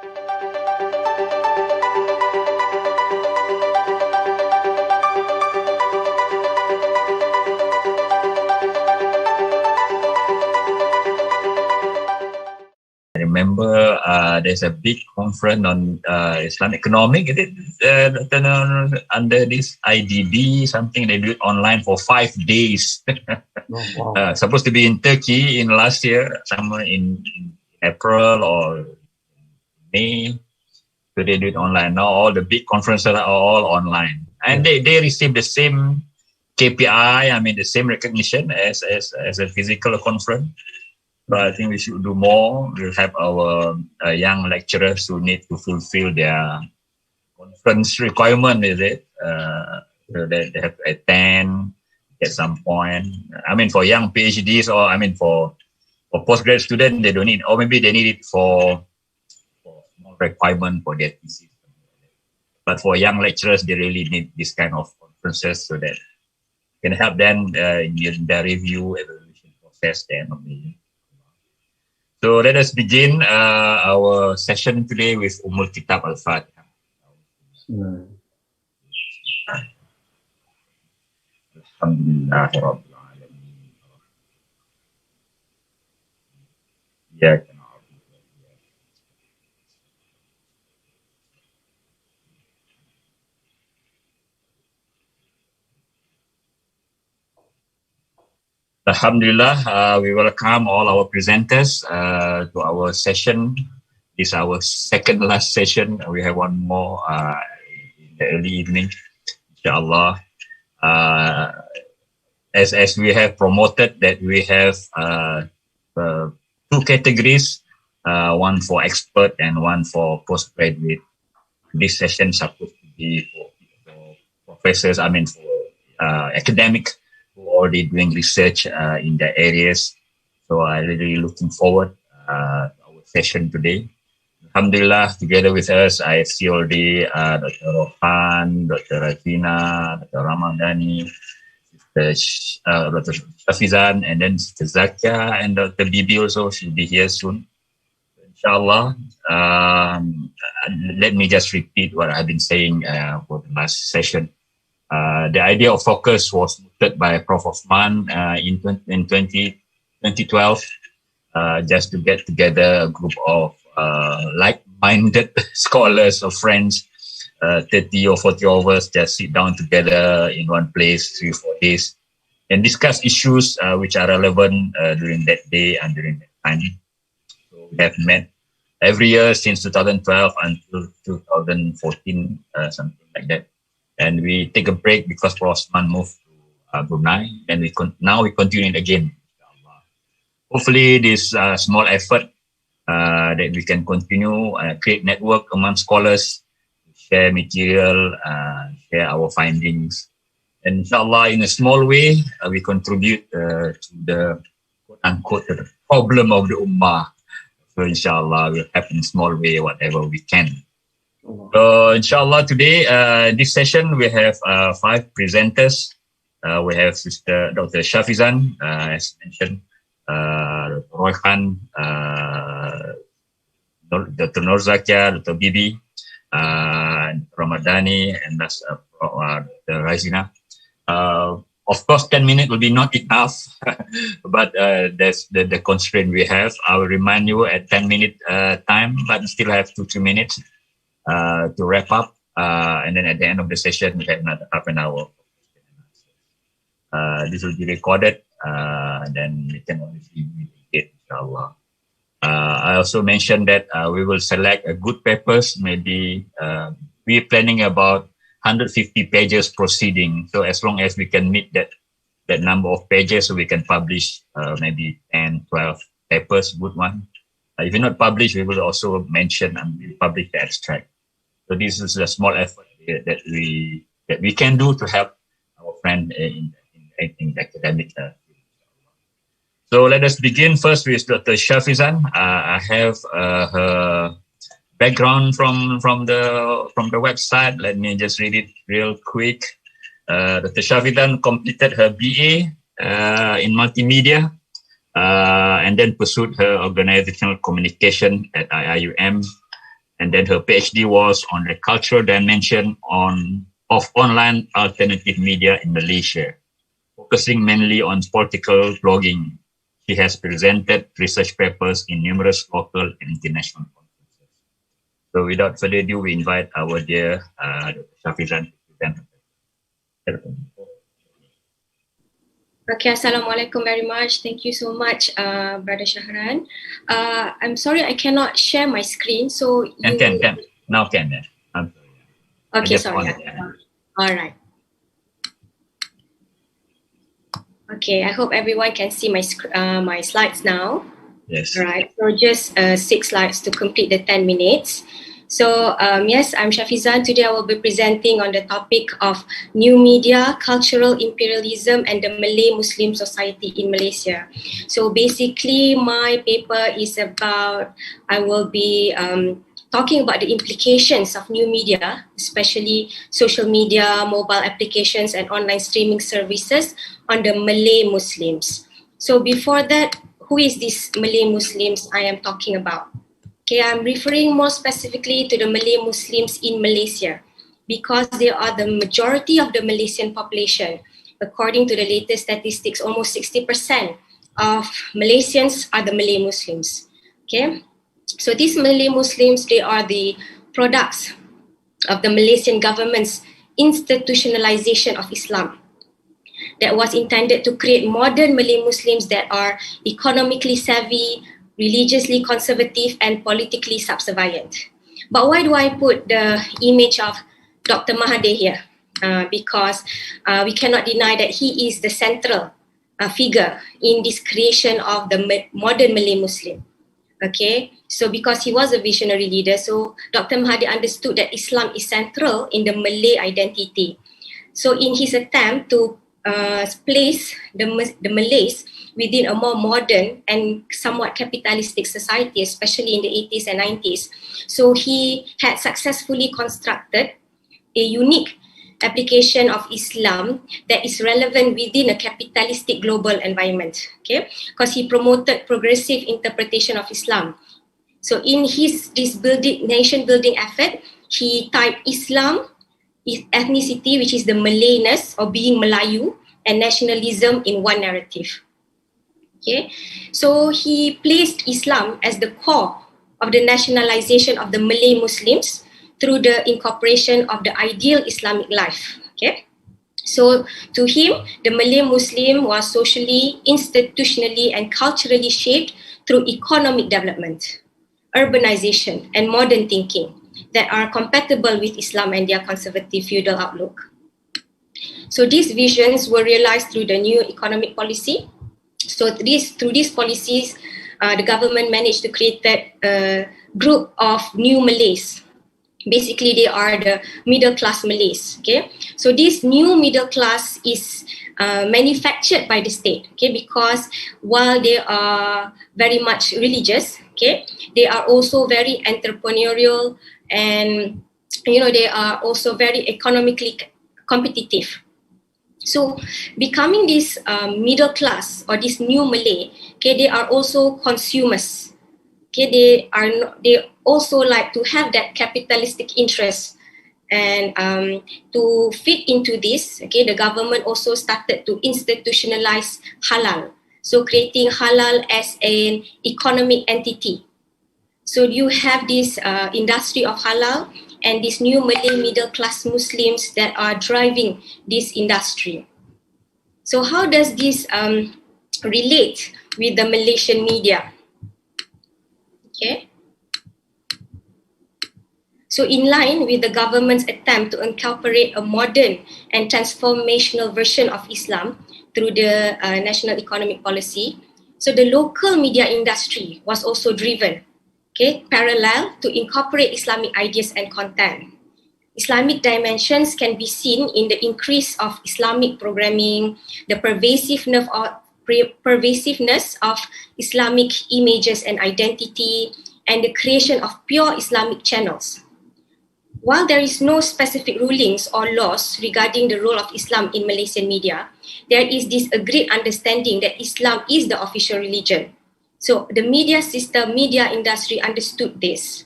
I remember there's a big conference on Islamic economic, is it? Under this IDB, something they do it online for 5 days. Oh, wow. Supposed to be in Turkey in last year, somewhere in April or May. So they do it online. Now all the big conferences are all online. And they receive the same KPI, the same recognition as a physical conference. But I think we should do more. We'll have our young lecturers who need to fulfill their conference requirement, is it? So they have to attend at some point. For young PhDs or for postgrad students, they don't need, or maybe they need it for small requirement for their thesis. But for young lecturers, they really need this kind of conferences so that can help them in their review evaluation process then. So let us begin our session today with Ummul Kitab Al-Fatiha. Alhamdulillah Rabbil Alamin. Iyyaka na'budu wa iyyaka nasta'in. Alhamdulillah, we welcome all our presenters to our session. This is our second last session. We have one more in the early evening, inshallah. As we have promoted that we have two categories, one for expert and one for postgraduate. This session is supposed to be for professors, for academic who are already doing research in the areas. So I'm really looking forward to our session today. Alhamdulillah, together with us, I see already Dr. Roikhan, Dr. Razina, Dr. Ramadhani, Dr. Shafizan, and then Dr. Zakiah and Dr. Bibi also should be here soon. Inshallah. Let me just repeat what I've been saying for the last session. The idea of focus was noted by Prof. Osman in 2012, just to get together a group of like-minded scholars or friends, 30 or 40 of us, just sit down together in one place 3 or 4 days and discuss issues which are relevant during that day and during that time. So we have met every year since 2012 until 2014, something like that. And we take a break because Prof. Osman moved to Brunei, and now we continue it again. Hopefully this small effort that we can continue, create network among scholars, share material, share our findings. And inshallah, in a small way, we contribute to the quote-unquote the problem of the ummah. So inshallah, we'll help in a small way, whatever we can. So inshallah, today, this session, we have 5 presenters. We have Sister Dr. Shafizan, as mentioned, Dr. Roikhan, Dr. Noor Zakiah, Dr. Bibi, Ramadhani, and Dr. Razina. Of course, 10 minutes will be not enough, but that's the constraint we have. I will remind you at 10-minute time, but still have 2-3 minutes to wrap up. And then at the end of the session, we have another half an hour. This will be recorded, then we can obviously read it, inshallah. I also mentioned that we will select a good papers. Maybe we're planning about 150 pages proceeding. So as long as we can meet that number of pages, so we can publish maybe 10, 12 papers, good one. If you're not published, we will also mention and we'll publish the abstract. So this is a small effort that we can do to help our friend in academic field. So let us begin first with Dr. Shafizan. I have her background from the website. Let me just read it real quick. Dr. Shafizan completed her BA in multimedia and then pursued her organizational communication at IIUM. And then her PhD was on the cultural dimension of online alternative media in Malaysia, focusing mainly on political blogging. She has presented research papers in numerous local and international conferences. So without further ado, we invite our dear Dr. Shafizan to present. Okay, Assalamualaikum very much. Thank you so much, Brother Shahran. I'm sorry I cannot share my screen, so Can. Now can. Yeah. I'm sorry. Okay, sorry. All right. Okay, I hope everyone can see my my slides now. Yes. All right, so just 6 slides to complete the 10 minutes. So yes, I'm Shafizan. Today I will be presenting on the topic of new media, cultural imperialism and the Malay Muslim society in Malaysia. So basically my paper is about, I will be talking about the implications of new media, especially social media, mobile applications and online streaming services on the Malay Muslims. So before that, who is this Malay Muslims I am talking about? Okay, I'm referring more specifically to the Malay Muslims in Malaysia because they are the majority of the Malaysian population. According to the latest statistics, almost 60% of Malaysians are the Malay Muslims. Okay, so these Malay Muslims, they are the products of the Malaysian government's institutionalization of Islam that was intended to create modern Malay Muslims that are economically savvy, religiously conservative and politically subservient. But why do I put the image of Dr. Mahathir here? Because we cannot deny that he is the central figure in this creation of the modern Malay Muslim. Okay, so because he was a visionary leader, so Dr. Mahathir understood that Islam is central in the Malay identity. So in his attempt to place the Malays within a more modern and somewhat capitalistic society, especially in the 80s and 90s. So he had successfully constructed a unique application of Islam that is relevant within a capitalistic global environment, okay? Because he promoted progressive interpretation of Islam. So in this nation building effort, he typed Islam, ethnicity, which is the Malayness or being Melayu, and nationalism in one narrative. Okay, so he placed Islam as the core of the nationalization of the Malay Muslims through the incorporation of the ideal Islamic life. Okay, so to him, the Malay Muslim was socially, institutionally, and culturally shaped through economic development, urbanization, and modern thinking that are compatible with Islam and their conservative feudal outlook. So these visions were realized through the new economic policy. So through these policies, the government managed to create a group of new Malays. Basically, they are the middle class Malays. Okay, so this new middle class is manufactured by the state. Okay, because while they are very much religious, okay, they are also very entrepreneurial and they are also very economically competitive. So becoming this middle class or this new Malay, okay, they are also consumers. Okay, they also like to have that capitalistic interest, and to fit into this, okay, the government also started to institutionalize halal. So creating halal as an economic entity. So you have this industry of halal and these new Malay middle class Muslims that are driving this industry. So how does this relate with the Malaysian media? Okay. So in line with the government's attempt to incorporate a modern and transformational version of Islam through the national economic policy, so the local media industry was also driven, okay, parallel to incorporate Islamic ideas and content. Islamic dimensions can be seen in the increase of Islamic programming, the pervasiveness of Islamic images and identity, and the creation of pure Islamic channels. While there is no specific rulings or laws regarding the role of Islam in Malaysian media, there is this agreed understanding that Islam is the official religion. So the media system, media industry understood this.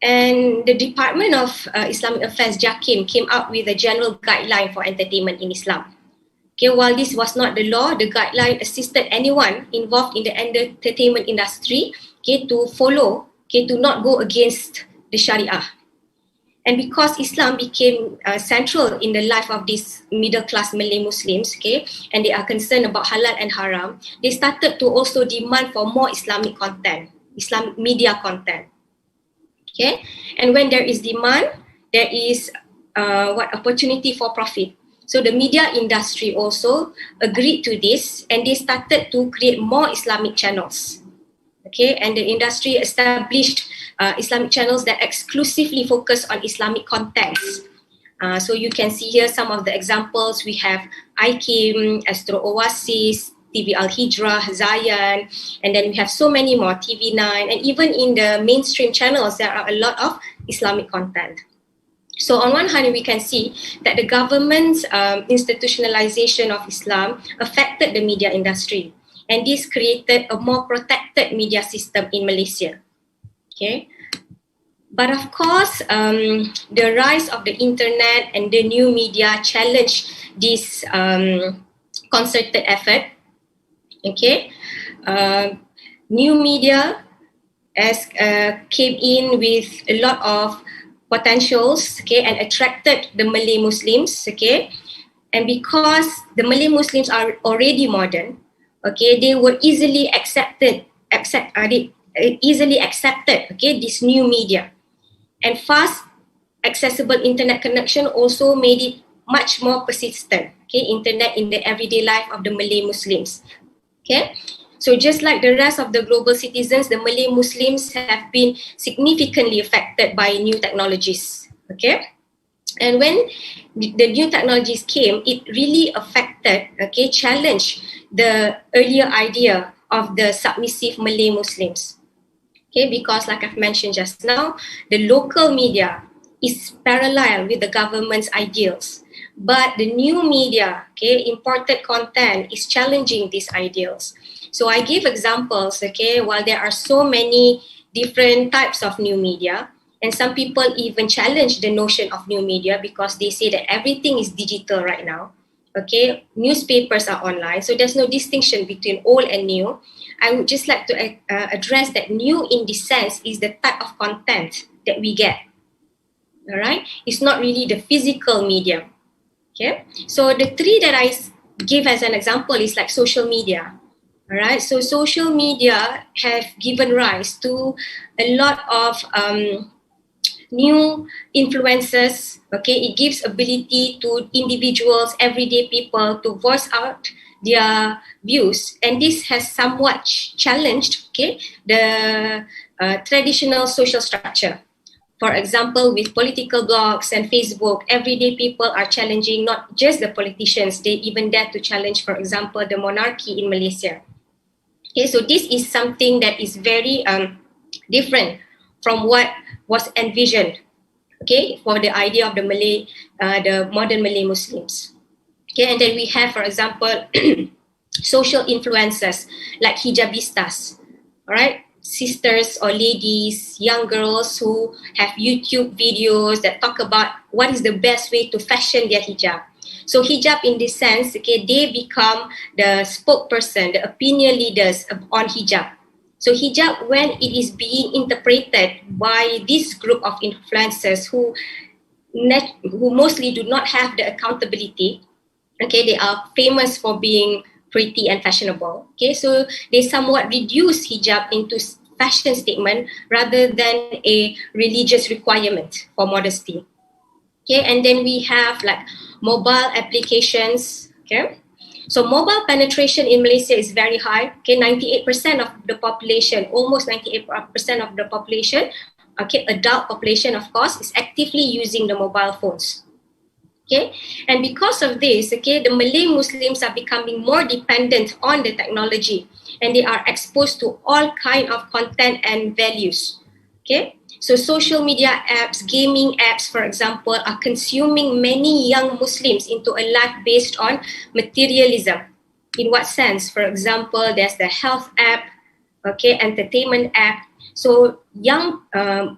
And the Department of Islamic Affairs, JAKIM, came up with a general guideline for entertainment in Islam. Okay, while this was not the law, the guideline assisted anyone involved in the entertainment industry, okay, to follow, okay, to not go against the Sharia. And because Islam became central in the life of these middle-class Malay Muslims, okay, and they are concerned about halal and haram, they started to also demand for more Islamic content, Islamic media content. Okay, and when there is demand, there is opportunity for profit. So the media industry also agreed to this, and they started to create more Islamic channels. Okay, and the industry established Islamic channels that exclusively focus on Islamic contents. So you can see here some of the examples. We have IIUM, Astro Oasis, TV Al Hijrah, Zayan, and then we have so many more, TV9, and even in the mainstream channels, there are a lot of Islamic content. So on one hand, we can see that the government's institutionalization of Islam affected the media industry, and this created a more protected media system in Malaysia. Okay, but of course, the rise of the internet and the new media challenged this concerted effort. Okay, new media came in with a lot of potentials, okay, and attracted the Malay Muslims, okay, and because the Malay Muslims are already modern, okay, they were easily accepted, okay, this new media, and fast, accessible internet connection also made it much more persistent, okay, internet in the everyday life of the Malay Muslims. Okay, so just like the rest of the global citizens, the Malay Muslims have been significantly affected by new technologies. Okay, and when the new technologies came, it really affected, okay, challenged the earlier idea of the submissive Malay Muslims. Okay, because like I've mentioned just now, the local media is parallel with the government's ideals. But the new media, okay, imported content is challenging these ideals. So I give examples, okay, while there are so many different types of new media, and some people even challenge the notion of new media because they say that everything is digital right now. Okay, newspapers are online, so there's no distinction between old and new. I would just like to address that new in this sense is the type of content that we get. All right, it's not really the physical medium. Okay, so the three that I give as an example is like social media. All right, so social media have given rise to a lot of new influences. Okay, it gives ability to individuals, everyday people to voice out their views, and this has somewhat challenged, okay, the traditional social structure. For example, with political blogs and Facebook, everyday people are challenging not just the politicians, they even dare to challenge, for example, the monarchy in Malaysia. Okay, so this is something that is very different from what was envisioned, okay, for the idea of the Malay, the modern Malay Muslims. Okay, and then we have, for example, social influencers like hijabistas, all right? Sisters or ladies, young girls who have YouTube videos that talk about what is the best way to fashion their hijab. So hijab in this sense, okay, they become the spokesperson, the opinion leaders on hijab. So hijab, when it is being interpreted by this group of influencers who mostly do not have the accountability, okay, they are famous for being pretty and fashionable. Okay, so they somewhat reduce hijab into fashion statement rather than a religious requirement for modesty. Okay, and then we have like mobile applications. Okay, so mobile penetration in Malaysia is very high. Okay, 98% of the population, almost 98% of the population, okay, adult population of course, is actively using the mobile phones. Okay, and because of this, okay, the Malay Muslims are becoming more dependent on the technology, and they are exposed to all kind of content and values. Okay, so social media apps, gaming apps, for example, are consuming many young Muslims into a life based on materialism. In what sense? For example, there's the health app, okay, entertainment app. So young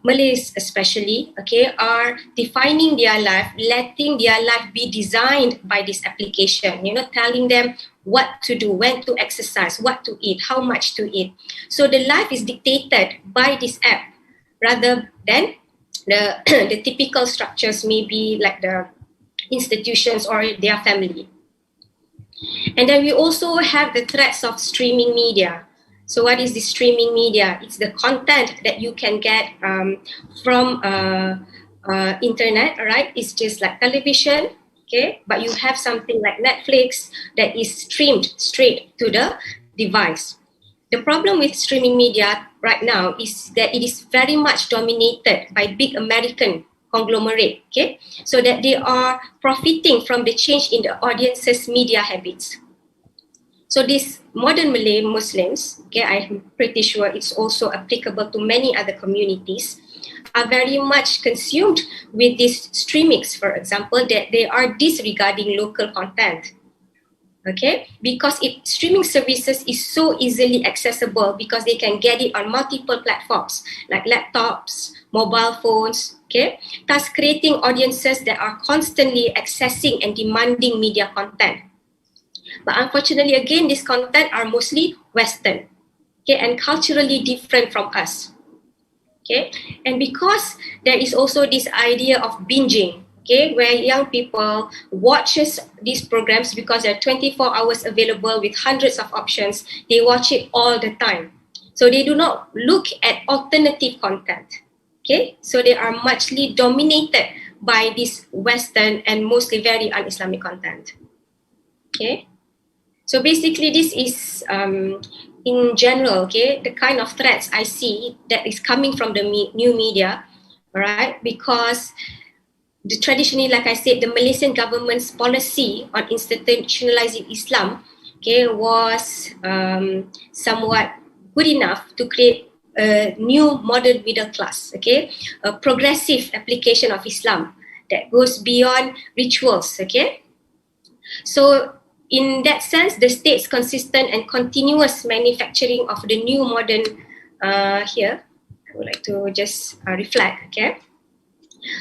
Malays especially, okay, are defining their life, letting their life be designed by this application, you know, telling them what to do, when to exercise, what to eat, how much to eat. So the life is dictated by this app rather than the, the typical structures, maybe like the institutions or their family. And then we also have the threats of streaming media. So what is the streaming media? It's the content that you can get from internet, right? It's just like television, okay? But you have something like Netflix that is streamed straight to the device. The problem with streaming media right now is that it is very much dominated by big American conglomerate, okay? So that they are profiting from the change in the audience's media habits. So these modern Malay Muslims, okay, I'm pretty sure it's also applicable to many other communities, are very much consumed with these streamings, for example, that they are disregarding local content. Okay, because streaming services is so easily accessible because they can get it on multiple platforms like laptops, mobile phones, okay, thus creating audiences that are constantly accessing and demanding media content. But unfortunately, again, this content are mostly Western, okay, and culturally different from us. Okay, and because there is also this idea of binging, okay, where young people watches these programs because they're 24 hours available with hundreds of options. They watch it all the time. So they do not look at alternative content. Okay, so they are muchly dominated by this Western and mostly very un-Islamic content. Okay, so basically this is in general, okay, the kind of threats I see that is coming from the new media, right? Because traditionally, like I said, the Malaysian government's policy on institutionalizing Islam, okay, was somewhat good enough to create a new modern middle class, okay, a progressive application of Islam that goes beyond rituals, okay. So in that sense, the state's consistent and continuous manufacturing of the new modern, here, I would like to just reflect, okay.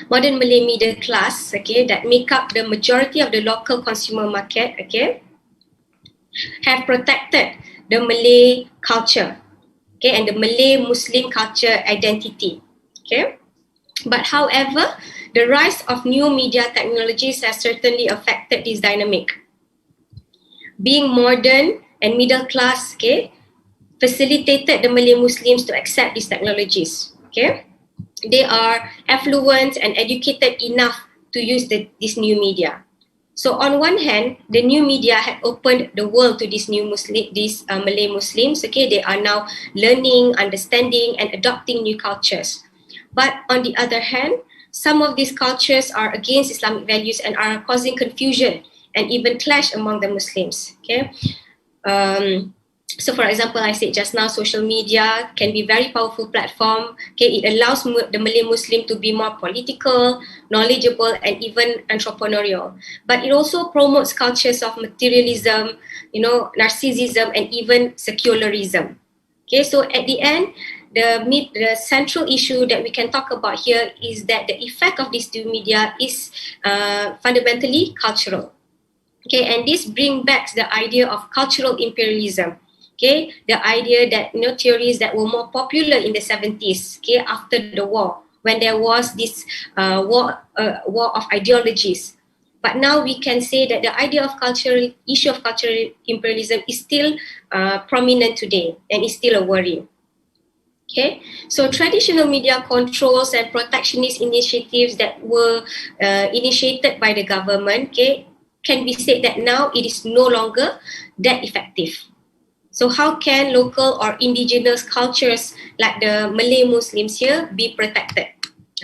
Modern Malay middle class, okay, that make up the majority of the local consumer market, okay, have protected the Malay culture, okay, and the Malay Muslim culture identity, okay. But however, the rise of new media technologies has certainly affected this dynamic. Being modern and middle class, okay, facilitated the Malay Muslims to accept these technologies, okay. They are affluent and educated enough to use this new media. So on one hand, the new media had opened the world to these Malay Muslims, okay. They are now learning, understanding and adopting new cultures. But on the other hand, some of these cultures are against Islamic values and are causing confusion and even clash among the Muslims, okay. So for example, I said just now, social media can be a very powerful platform, okay. It allows the Malay Muslim to be more political, knowledgeable and even entrepreneurial. But it also promotes cultures of materialism, you know, narcissism and even secularism. Okay, so at the end, the central issue that we can talk about here is that the effect of this new media is fundamentally cultural. Okay, and this brings back the idea of cultural imperialism. Okay, the idea that, you know, theories that were more popular in the 70s, okay, after the war, when there was this war of ideologies. But now we can say that the idea of issue of cultural imperialism is still prominent today and is still a worry. Okay, so traditional media controls and protectionist initiatives that were initiated by the government, okay, can be said that now it is no longer that effective. So how can local or indigenous cultures like the Malay Muslims here be protected?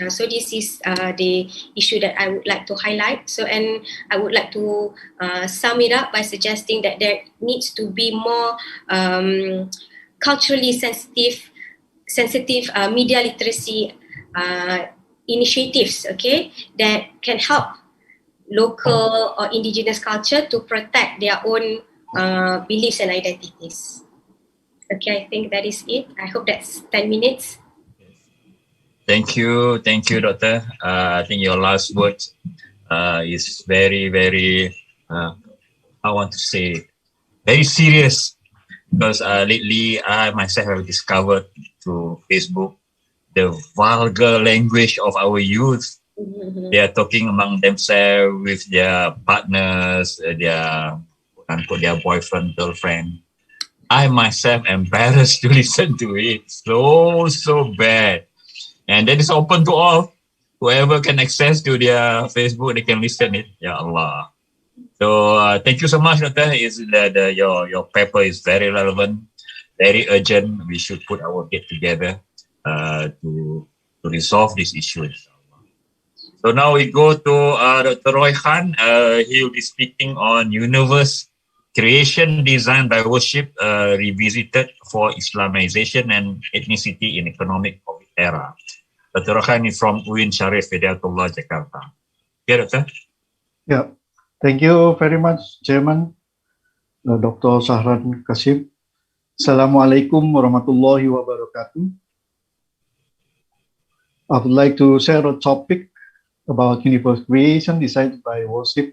So this is the issue that I would like to highlight. So, and I would like to sum it up by suggesting that there needs to be more culturally sensitive media literacy initiatives, okay, that can help local or indigenous culture to protect their own beliefs and identities. Okay, I think that is it. I hope that's 10 minutes. Thank you, Doctor. I think your last words is very, very, I want to say, very serious because lately I myself have discovered through Facebook the vulgar language of our youth. They are talking among themselves with their partners, their quote-unquote, their boyfriend, girlfriend. I myself embarrassed to listen to it. So bad. And that is open to all. Whoever can access to their Facebook, they can listen it. Ya Allah. So thank you so much, Doctor. Your paper is very relevant, very urgent. We should put our head together to resolve this issue. So now we go to Dr. Roikhan. He will be speaking on universe creation design by worship revisited for Islamization and ethnicity in economic COVID era. Dr. Roikhan is from UIN Syarif, Hidayatullah, Jakarta. Okay, Doctor? Yeah. Thank you very much, Chairman, Dr. Shahran Kasim. Assalamualaikum warahmatullahi wabarakatuh. I would like to share a topic about universe creation decided by worship,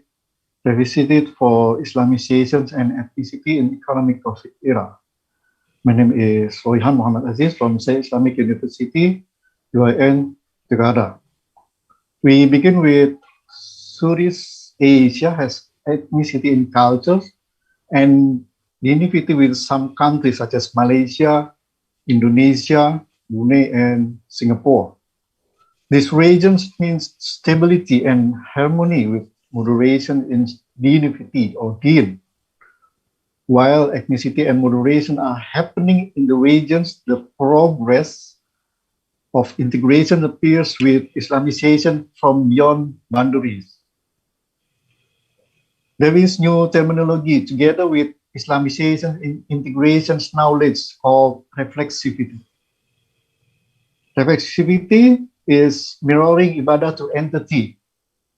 revisited for Islamization and ethnicity in economic COVID era. My name is Roikhan Mohamed Aziz from Islamic University, UIN, Jakarta. We begin with Southeast Asia has ethnicity and cultures and unity with some countries such as Malaysia, Indonesia, Brunei, and Singapore. These regions means stability and harmony with moderation in unity or deen. While ethnicity and moderation are happening in the regions, the progress of integration appears with Islamization from beyond boundaries. There is new terminology together with Islamization in integration's knowledge called reflexivity. Reflexivity is mirroring ibadah to entity.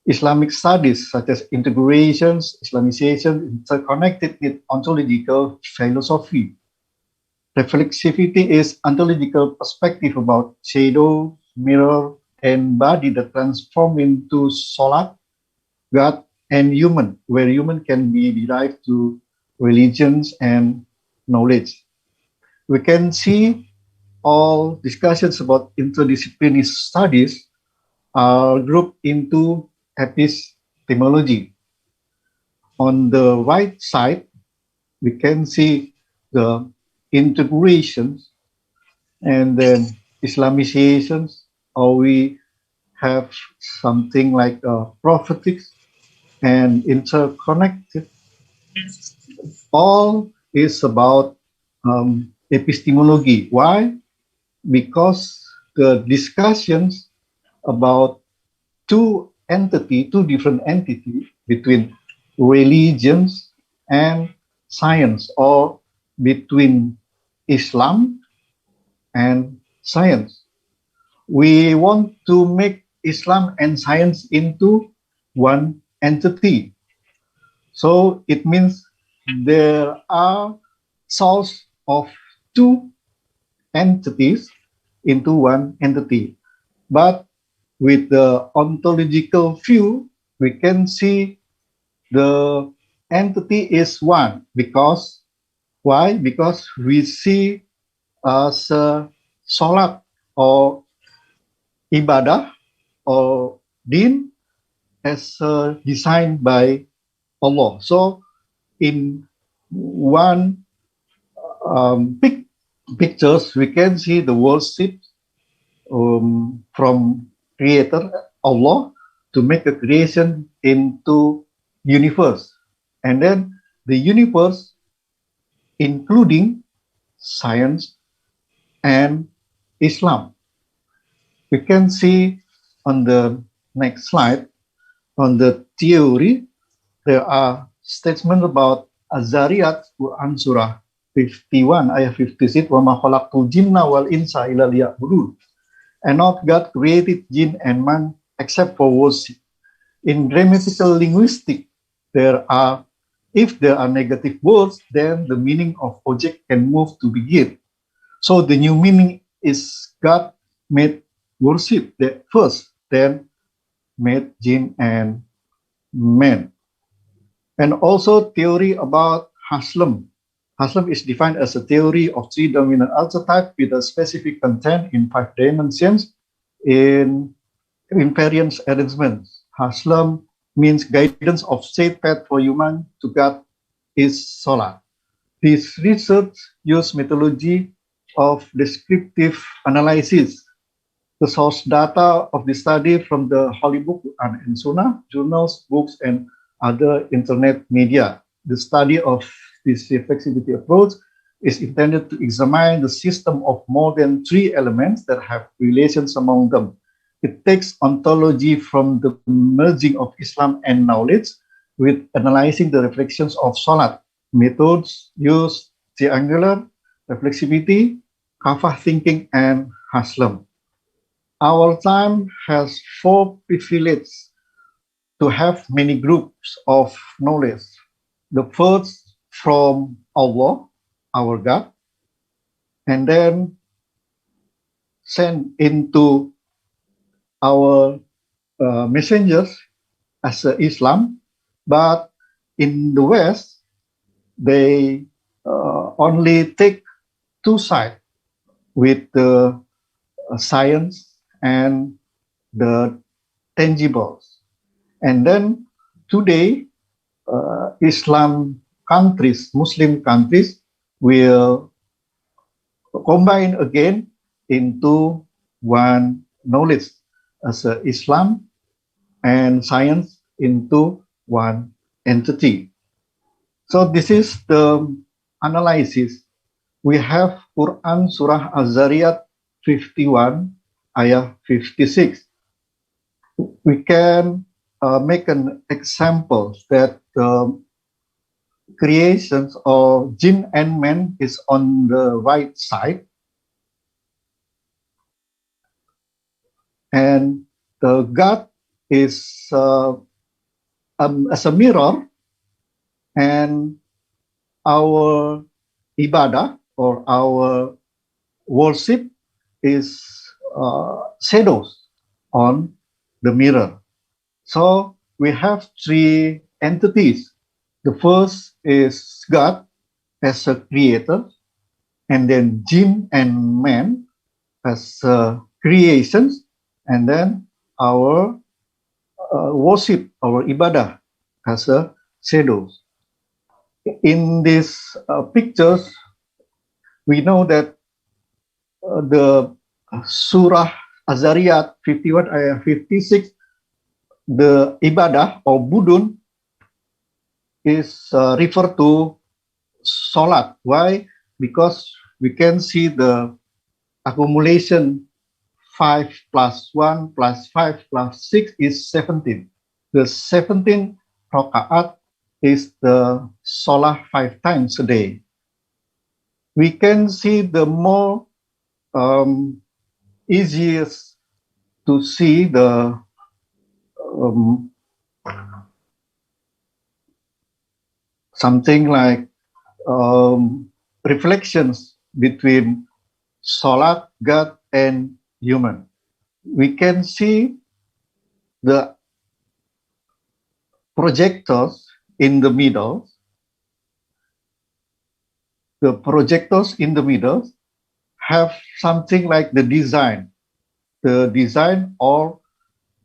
Islamic studies such as integrations, Islamization interconnected with ontological philosophy. Reflexivity is ontological perspective about shadow, mirror, and body that transform into solat, God, and human, where human can be derived to religions and knowledge. We can see all discussions about interdisciplinary studies are grouped into epistemology. On the right side, we can see the integrations and then Islamizations, or we have something like prophetics and interconnected. All is about epistemology. Why? Because the discussions about two different entities between religions and science, or between Islam and science. We want to make Islam and science into one entity. So it means there are source of two entities into one entity. But with the ontological view, we can see the entity is one. Because why? Because we see as salat or ibadah or deen as designed by Allah. So in one pictures, we can see the worship from Creator Allah to make a creation into universe, and then the universe including science and Islam. We can see on the next slide, on the theory, there are statements about Azariyat Quran Surah 51 ayat 56, wa ma khalaqtul jinna wal insa illa liya'budun. And not God created jinn and man except for worship. In grammatical linguistics, if there are negative words, then the meaning of object can move to begin. So the new meaning is God made worship the first, then made jinn and men. And also theory about Haslam. Haslam is defined as a theory of three dominant archetypes with a specific content in 5 dimensions in invariant arrangements. Haslam means guidance of safe path for human to God is Salat. This research used methodology of descriptive analysis. The source data of the study from the Holy Book and Sunnah, journals, books, and other internet media. The study of this reflexivity approach is intended to examine the system of more than 3 elements that have relations among them. It takes ontology from the merging of Islam and knowledge with analyzing the reflections of Salat. Methods use triangular, reflexivity, kafah thinking, and Haslam. Our time has 4 privileges to have many groups of knowledge. The first from Allah, our God, and then sent into our messengers as Islam, but in the West, they only take 2 sides with the science and the tangibles. And then today, Islam countries, Muslim countries will combine again into one knowledge as Islam and science into one entity. So this is the analysis. We have Quran Surah Az-Zariyat 51, ayah 56. We can make an example that the creations of jinn and men is on the right side, and the God is as a mirror, and our ibadah or our worship is shadows on the mirror. So we have 3 entities. The first is God as a creator, and then jinn and man as creations, and then our worship, our ibadah as a shadows. In these pictures, we know that the Surah Az-Zariyat 51 ayah 56, the ibadah or budun is referred to Salat. Why? Because we can see the accumulation 5 plus 1 plus 5 plus 6 is 17. The 17 rakaat is the Salah 5 times a day. We can see the more easiest to see the something like reflections between Salat, God, and human. We can see the projectors in the middle. The projectors in the middle have something like the design or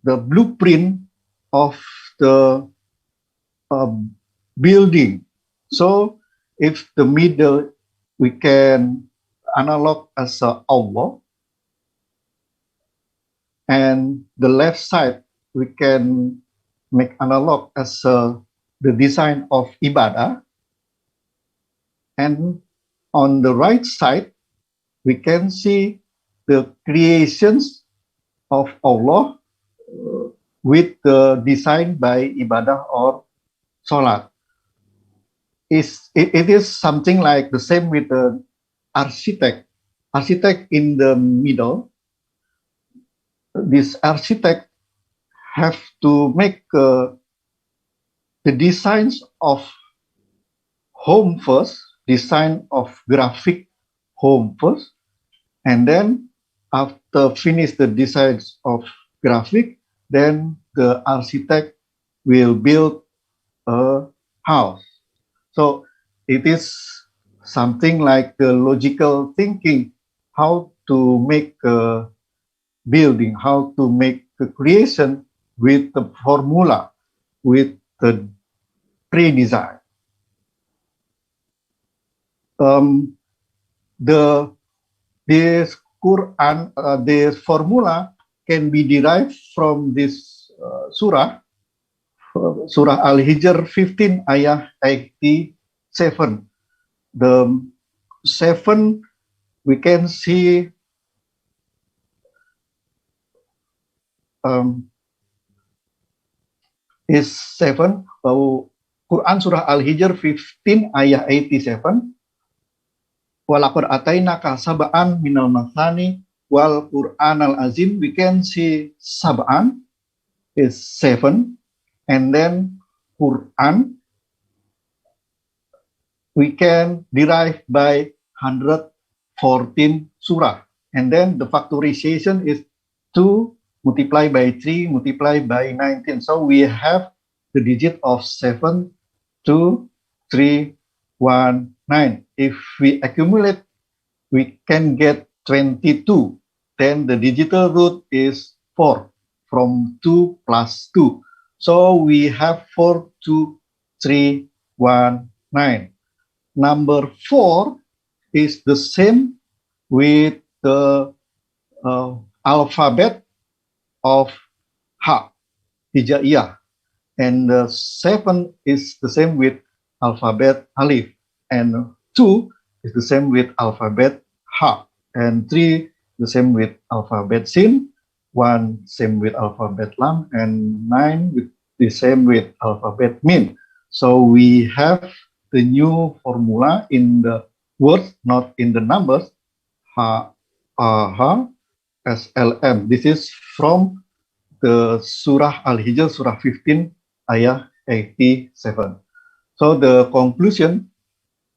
the blueprint of the building. So if the middle we can analog as Allah, and the left side we can make analog as the design of ibadah, and on the right side we can see the creations of Allah with the design by ibadah or salat. It is something like the same with the architect in the middle. This architect have to make the designs of home first, design of graphic home first, and then finish the designs of graphic, then the architect will build a house. So it is something like the logical thinking, how to make a building, how to make the creation with the formula, with the pre-design. This Quran, this formula can be derived from this surah, Surah Al-Hijr 15 ayah 87. The 7 we can see is 7. Quran Surah Al-Hijr 15 ayah 87. Walaqad atainaka sab'an minal mathani wal Quran al-azim. We can see sab'an is 7, and then Quran we can derive by 114 surah, and then the factorization is 2 multiplied by 3 multiplied by 19. So we have the digit of 7, 2, 3, 1, 9. If we accumulate, we can get 22. Then the digital root is 4 from 2 plus 2. So we have 4, 2, 3, 1, 9. Number 4 is the same with the alphabet of Ha, Hijaiyah. And 7 is the same with alphabet Alif. And 2 is the same with alphabet Ha. And 3 the same with alphabet Sin. 1 same with alphabet Lam. And 9 with the same with alphabet Min. So we have the new formula in the words, not in the numbers. Ha, Ha, SLM. This is from the Surah Al-Hijr, Surah 15, ayah 87. So the conclusion,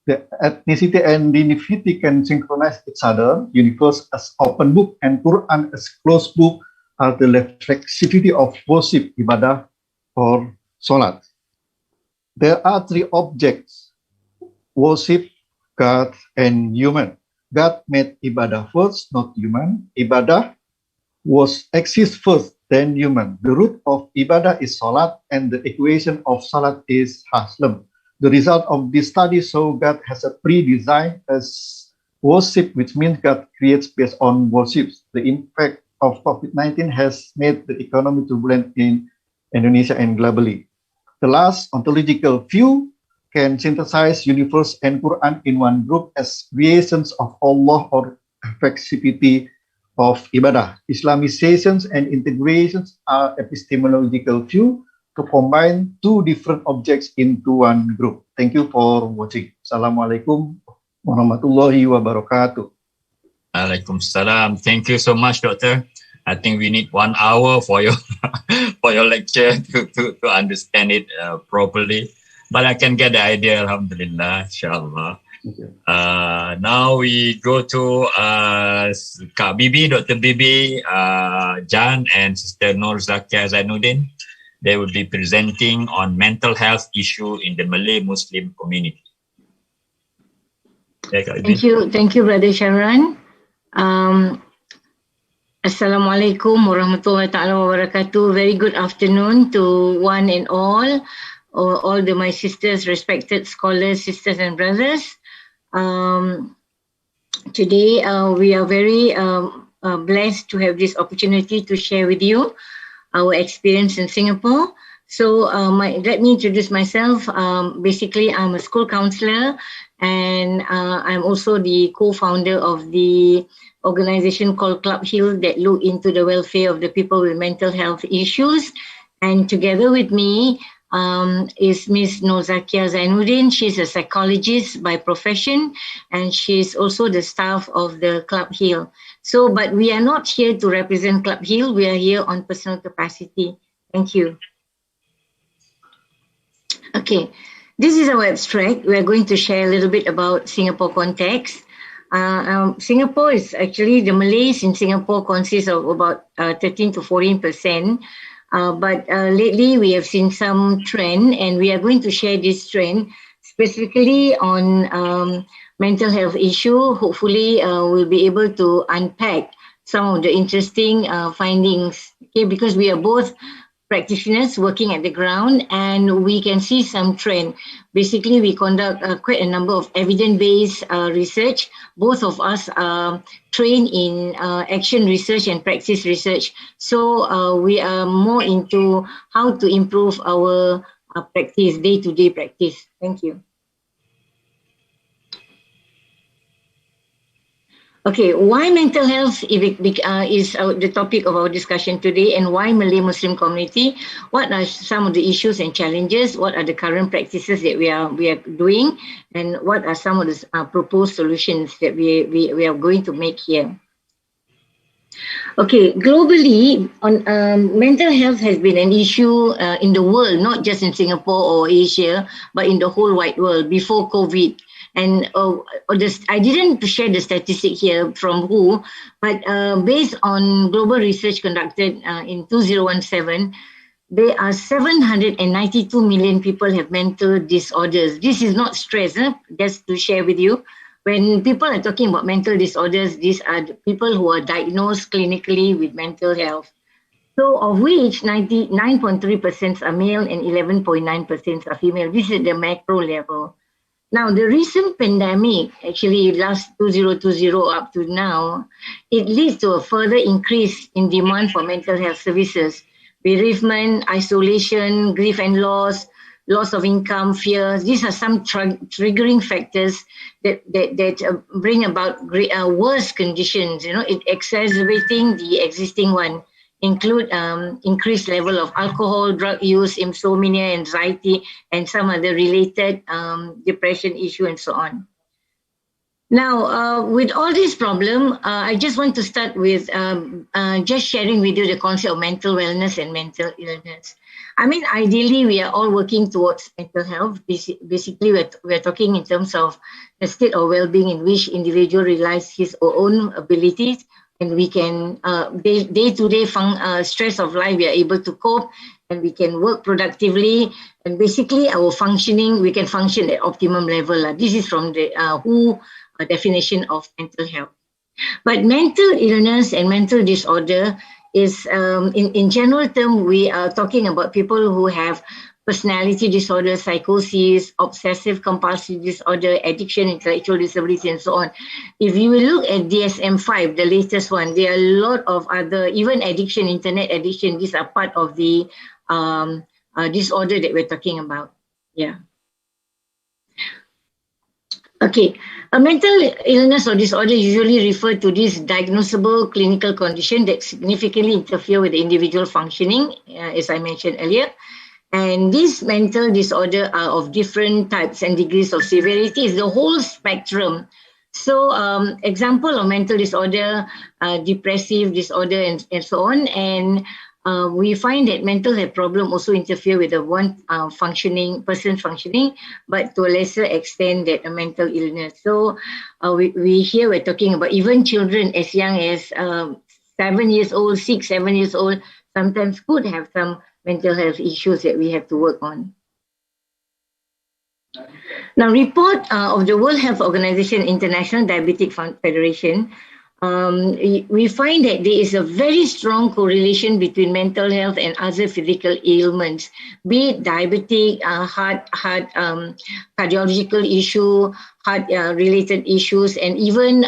the ethnicity and divinity can synchronize each other. Universe as open book and Quran as closed book are the reflexivity of worship, ibadah, or salat. There are 3 objects: worship, God, and human. God made ibadah first, not human. Ibadah exists first, then human. The root of ibadah is salat, and the equation of salat is haslam. The result of this study show God has a pre-design as worship, which means God creates based on worship. The impact of COVID-19 has made the economy turbulent in Indonesia and globally. The last ontological view can synthesize universe and Quran in one group as creations of Allah or effectivity of ibadah. Islamizations and integrations are epistemological view to combine 2 different objects into one group. Thank you for watching. Assalamualaikum warahmatullahi wabarakatuh. Waalaikumsalam. Thank you so much, Doctor. I think we need 1 hour for your for your lecture to understand it properly. But I can get the idea, alhamdulillah, inshallah. Now we go to Kak Bibi, Dr. Bibi, Jan, and Sister Noor Zakiah Zainudin. They will be presenting on mental health issue in the Malay Muslim community. Thank you, Brother Sharan. Assalamualaikum warahmatullahi ta'ala wabarakatuh. Very good afternoon to one and all my sisters, respected scholars, sisters and brothers. Today we are very blessed to have this opportunity to share with you our experience in Singapore. So let me introduce myself. Basically, I'm a school counselor, and I'm also the co-founder of the organization called Club Hill that look into the welfare of the people with mental health issues. And together with me is Miss Noor Zakiah Zainudin. She's a psychologist by profession, and she's also the staff of the Club Hill. So, but we are not here to represent Club Hill. We are here on personal capacity. Thank you. Okay, this is our abstract. We are going to share a little bit about Singapore context. Singapore is actually, the Malays in Singapore consists of about 13 to 14%. But lately we have seen some trend, and we are going to share this trend specifically on mental health issue. Hopefully we'll be able to unpack some of the interesting findings, okay, because we are both practitioners working at the ground, and we can see some trend. Basically, we conduct quite a number of evidence-based research. Both of us are trained in action research and practice research. So we are more into how to improve our practice, day-to-day practice. Thank you. Okay, why mental health is the topic of our discussion today, and why Malay Muslim community? What are some of the issues and challenges? What are the current practices that we are doing, and what are some of the proposed solutions that we are going to make here? Okay, globally, mental health has been an issue in the world, not just in Singapore or Asia, but in the whole wide world before COVID. And I didn't share the statistic here from WHO, but based on global research conducted in 2017, there are 792 million people have mental disorders. This is not stress, just to share with you. When people are talking about mental disorders, these are the people who are diagnosed clinically with mental health. So of which 99.3% are male and 11.9% are female. This is the macro level. Now, the recent pandemic, actually last 2020 up to now, it leads to a further increase in demand for mental health services. Bereavement, isolation, grief and loss of income, fears. These are some triggering factors that bring about worse conditions, it exacerbating the existing one. Include increased level of alcohol, drug use, insomnia, anxiety, and some other related depression issue and so on. Now, with all this problem, I just want to start with just sharing with you the concept of mental wellness and mental illness. I mean, ideally, we are all working towards mental health. Basically, we're talking in terms of the state of well-being in which individual realize his or own abilities, and we can day-to-day stress of life, we are able to cope, and we can work productively, and basically our functioning, we can function at optimum level. This is from the WHO definition of mental health. But mental illness and mental disorder is, in general term, we are talking about people who have personality disorder, psychosis, obsessive compulsive disorder, addiction, intellectual disability, and so on. If you look at DSM-5, the latest one, there are a lot of other, even addiction, internet addiction, these are part of the disorder that we're talking about. Yeah. Okay, a mental illness or disorder usually refer to this diagnosable clinical condition that significantly interfere with the individual functioning, as I mentioned earlier. And these mental disorder are of different types and degrees of severity. It's the whole spectrum. So example of mental disorder, depressive disorder and so on. And we find that mental health problem also interfere with the one person's functioning, but to a lesser extent that a mental illness. So we're talking about even children as young as 7 years old, 6, 7 years old, sometimes could have some mental health issues that we have to work on. Now, report of the World Health Organization International Diabetic Federation, we find that there is a very strong correlation between mental health and other physical ailments, be it diabetic, heart cardiological issue, heart related issues, and even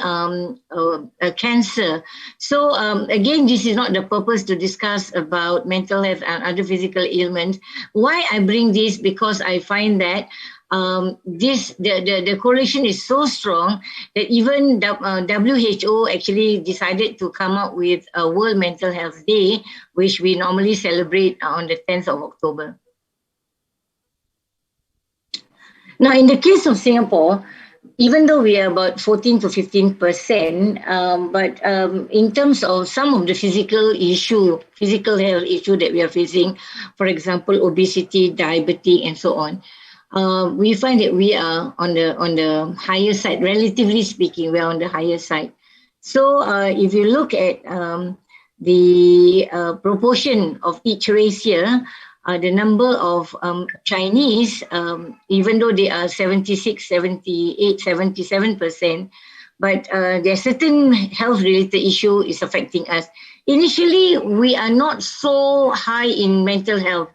cancer. So again, this is not the purpose to discuss about mental health and other physical ailments. Why I bring this? Because I find that the correlation is so strong that even WHO actually decided to come up with a World Mental Health Day, which we normally celebrate on the 10th of October. Now, in the case of Singapore, even though we are about 14 to 15%, but in terms of some of the physical health issue that we are facing, for example, obesity, diabetes, and so on, we find that we are on the higher side, relatively speaking, we are on the higher side. So if you look at the proportion of each race here, the number of Chinese, even though they are 76, 78, 77%, but there are certain health-related issue is affecting us. Initially, we are not so high in mental health,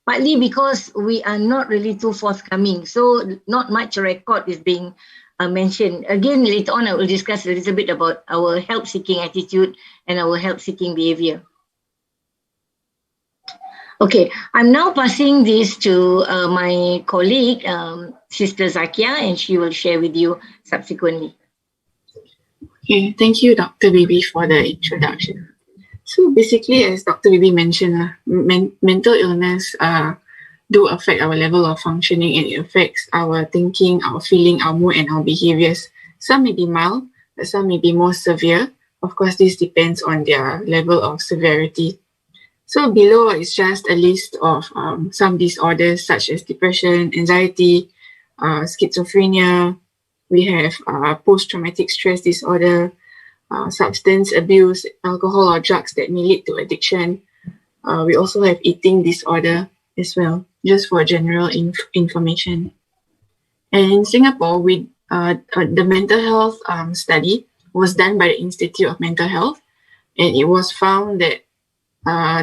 partly because we are not really too forthcoming. So not much record is being mentioned. Again, later on, I will discuss a little bit about our help-seeking attitude and our help-seeking behavior. Okay, I'm now passing this to my colleague, Sister Zakiah, and she will share with you subsequently. Okay, thank you, Dr. Bibi, for the introduction. So basically, as Dr. Bibi mentioned, mental illness do affect our level of functioning, and it affects our thinking, our feeling, our mood, and our behaviors. Some may be mild, but some may be more severe. Of course, this depends on their level of severity. So below is just a list of some disorders such as depression, anxiety, schizophrenia. We have post-traumatic stress disorder, substance abuse, alcohol or drugs that may lead to addiction. We also have eating disorder as well, just for general information. And in Singapore, the mental health study was done by the Institute of Mental Health, and it was found that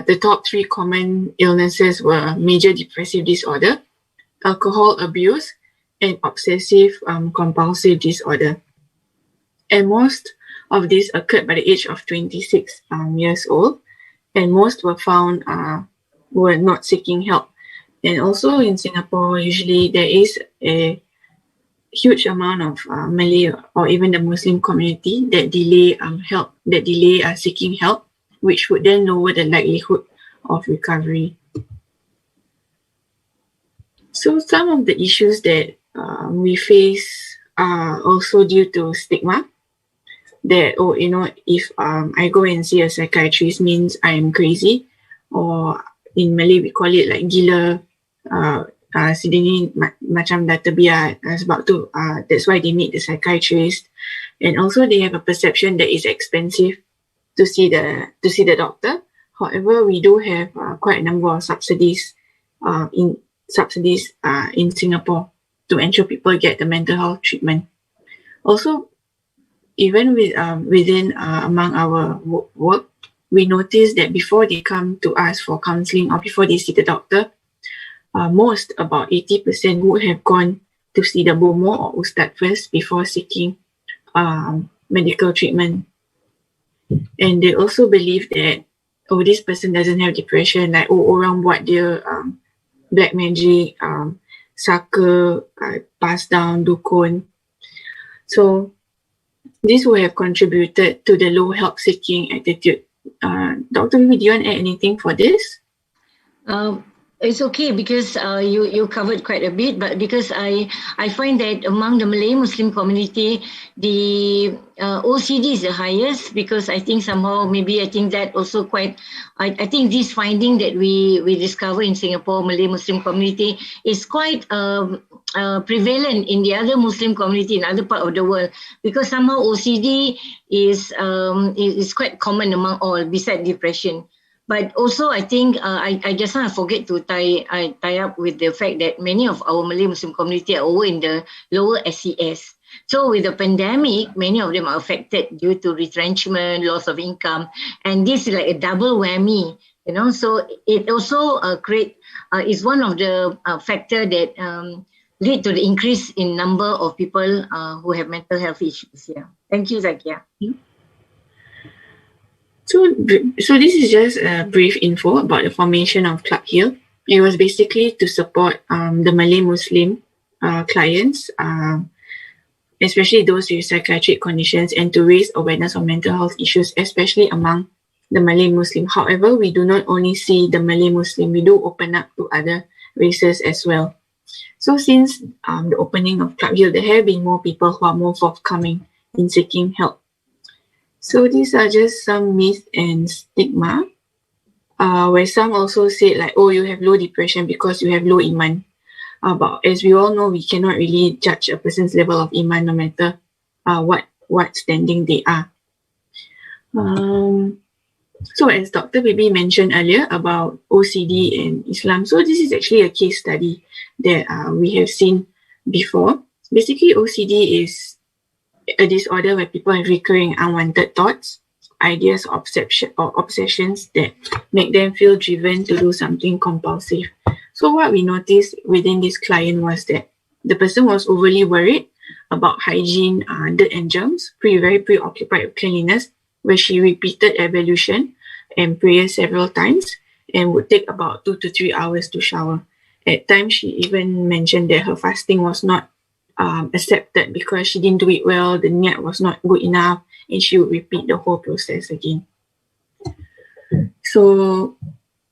the top 3 common illnesses were major depressive disorder, alcohol abuse, and obsessive compulsive disorder. And most of these occurred by the age of 26 years old, and most were found were not seeking help. And also in Singapore, usually there is a huge amount of Malay or even the Muslim community that delay seeking help, which would then lower the likelihood of recovery. So some of the issues that we face are also due to stigma. That, if I go and see a psychiatrist means I am crazy, or in Malay we call it like gila, sini macam dah terbiar sebab tu, that's why they meet the psychiatrist. And also they have a perception that it's expensive to see the doctor. However, we do have quite a number of subsidies in Singapore to ensure people get the mental health treatment. Also, even within among our work, we notice that before they come to us for counselling or before they see the doctor, most, about 80%, would have gone to see the bomo or ustad first before seeking medical treatment. And they also believe that, this person doesn't have depression, like, orang buat dia black magic, saka, pass down, dukun. So this would have contributed to the low help-seeking attitude. Dr. Bibi, do you want to add anything for this? It's okay because you covered quite a bit, but because I find that among the Malay Muslim community, the OCD is the highest, because I think somehow I think that also quite, I think this finding that we discover in Singapore Malay Muslim community is quite prevalent in the other Muslim community in other part of the world, because somehow OCD is quite common among all besides depression. But also, I think I just want to forget to tie up with the fact that many of our Malay Muslim community are over in the lower SES. So with the pandemic, many of them are affected due to retrenchment, loss of income, and this is like a double whammy, So it also is one of the factor that lead to the increase in number of people who have mental health issues. Yeah. Thank you, Zakiah. So this is just a brief info about the formation of Club Heal. It was basically to support the Malay Muslim clients, especially those with psychiatric conditions, and to raise awareness of mental health issues, especially among the Malay Muslim. However, we do not only see the Malay Muslim, we do open up to other races as well. So since the opening of Club Heal, there have been more people who are more forthcoming in seeking help. So these are just some myths and stigma, where some also say like, you have low depression because you have low iman. But as we all know, we cannot really judge a person's level of iman no matter what standing they are. So as Dr. Bibi mentioned earlier about OCD and Islam, so this is actually a case study that we have seen before. Basically, OCD is a disorder where people have recurring unwanted thoughts, ideas, or obsessions that make them feel driven to do something compulsive. So what we noticed within this client was that the person was overly worried about hygiene, dirt and germs, very preoccupied with cleanliness, where she repeated ablution and prayer several times and would take about 2 to 3 hours to shower. At times, she even mentioned that her fasting was not accepted because she didn't do it well, the niyat was not good enough, and she would repeat the whole process again. So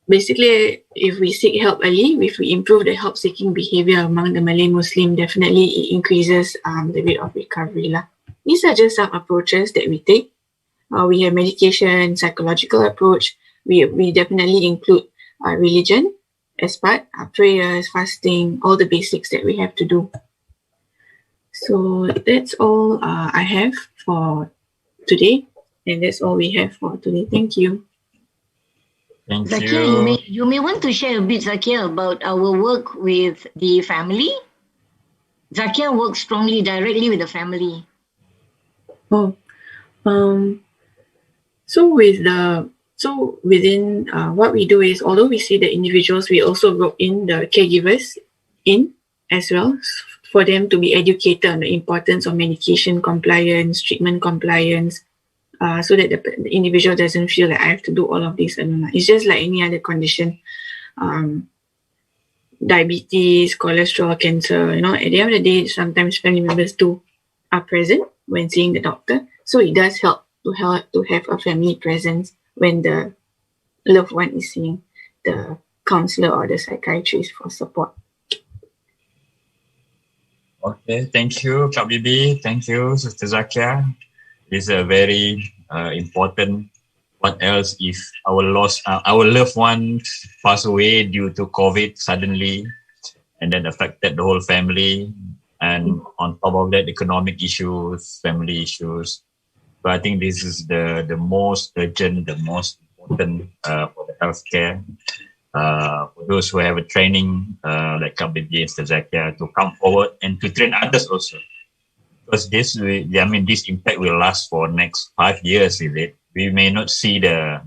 basically, if we seek help early, if we improve the help-seeking behavior among the Malay Muslim, definitely it increases the rate of recovery lah. These are just some approaches that we take. We have medication, psychological approach. We definitely include religion as part, prayers, fasting, all the basics that we have to do. So that's all I have for today, and that's all we have for today. Thank you. Thank Zakiah, you may want to share a bit, Zakiah, about our work with the family. Zakiah works strongly directly with the family. So within what we do is, although we see the individuals, we also rope in the caregivers in as well for them to be educated on the importance of medication compliance, treatment compliance, so that the individual doesn't feel like I have to do all of this alone. It's just like any other condition, diabetes, cholesterol, cancer. At the end of the day, sometimes family members too are present when seeing the doctor. So it does help to have a family presence when the loved one is seeing the counselor or the psychiatrist for support. Okay, thank you, Kak Bibi. Thank you, Sister Zakiah. This is a very important. What else if our loved ones pass away due to COVID suddenly, and then affected the whole family, and on top of that, economic issues, family issues. So I think this is the most urgent, the most important for the healthcare. For those who have a training like Bibi and Zakiah to come forward and to train others also. Because this impact will last for next 5 years, is it? We may not see the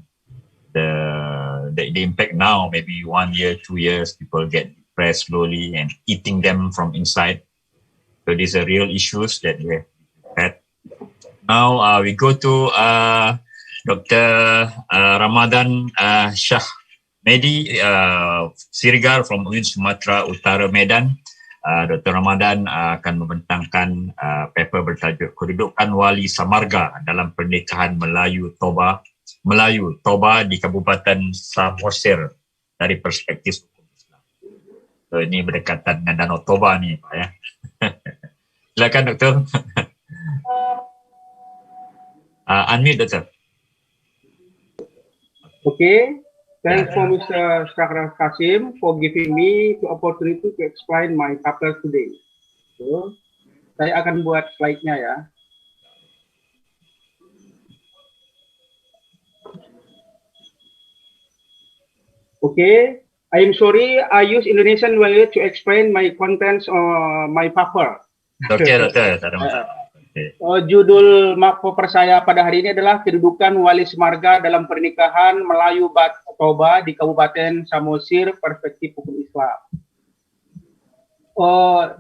impact now, maybe 1 year, 2 years, people get depressed slowly and eating them from inside. So these are real issues that we have had. Now we go to Dr. Ramadan Shah Medi Sirigar from UIN-Sumatera Utara Medan. Dr. Ramadan akan membentangkan paper bertajuk Kedudukan Wali Semarga dalam Pernikahan Melayu-Toba di Kabupaten Samosir dari perspektif hukum Islam. So ini berdekatan dengan Danau Toba ni, Pak ya. Silakan Doktor. Unmute, Doktor. Okay. Thanks for Mr. Syarif Kasim for giving me the opportunity to explain my chapter today. So, saya akan buat slide-nya ya. Okay, I am sorry I use Indonesian language to explain my contents or my paper. Okay, Doktor, tak ada masalah. Judul paper saya pada hari ini adalah Kedudukan Wali Semarga dalam Pernikahan Melayu-Toba di Kabupaten Samosir, Perspektif Hukum Islam.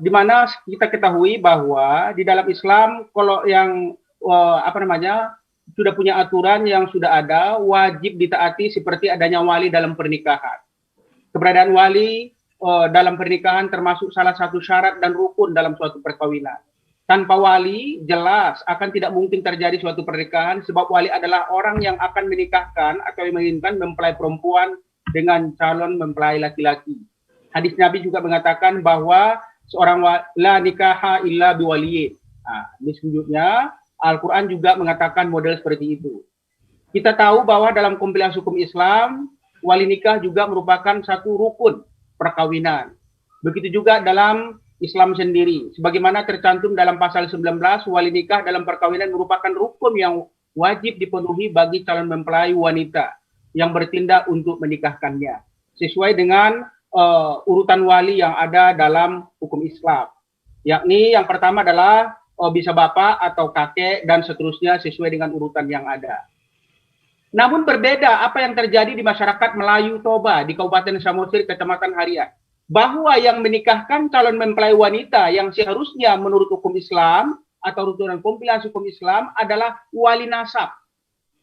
Di mana kita ketahui bahwa di dalam Islam kalau yang sudah punya aturan yang sudah ada, wajib ditaati seperti adanya wali dalam pernikahan. Keberadaan wali dalam pernikahan termasuk salah satu syarat dan rukun dalam suatu perkawinan. Tanpa wali, jelas akan tidak mungkin terjadi suatu pernikahan sebab wali adalah orang yang akan menikahkan atau yang menginginkan mempelai perempuan dengan calon mempelai laki-laki. Hadis Nabi juga mengatakan bahwa seorang la nikaha illa biwaliyin. Ini sejujurnya Al-Quran juga mengatakan model seperti itu. Kita tahu bahwa dalam kompilasi hukum Islam, wali nikah juga merupakan satu rukun perkawinan. Begitu juga dalam Islam sendiri. Sebagaimana tercantum dalam pasal 19, wali nikah dalam perkawinan merupakan rukun yang wajib dipenuhi bagi calon mempelai wanita yang bertindak untuk menikahkannya. Sesuai dengan urutan wali yang ada dalam hukum Islam. Yakni yang pertama adalah bisa bapak atau kakek dan seterusnya sesuai dengan urutan yang ada. Namun berbeda apa yang terjadi di masyarakat Melayu-Toba di Kabupaten Samosir, Kecamatan Harian. Bahwa yang menikahkan calon mempelai wanita yang seharusnya menurut hukum Islam atau rutunan kompilasi hukum Islam adalah wali nasab.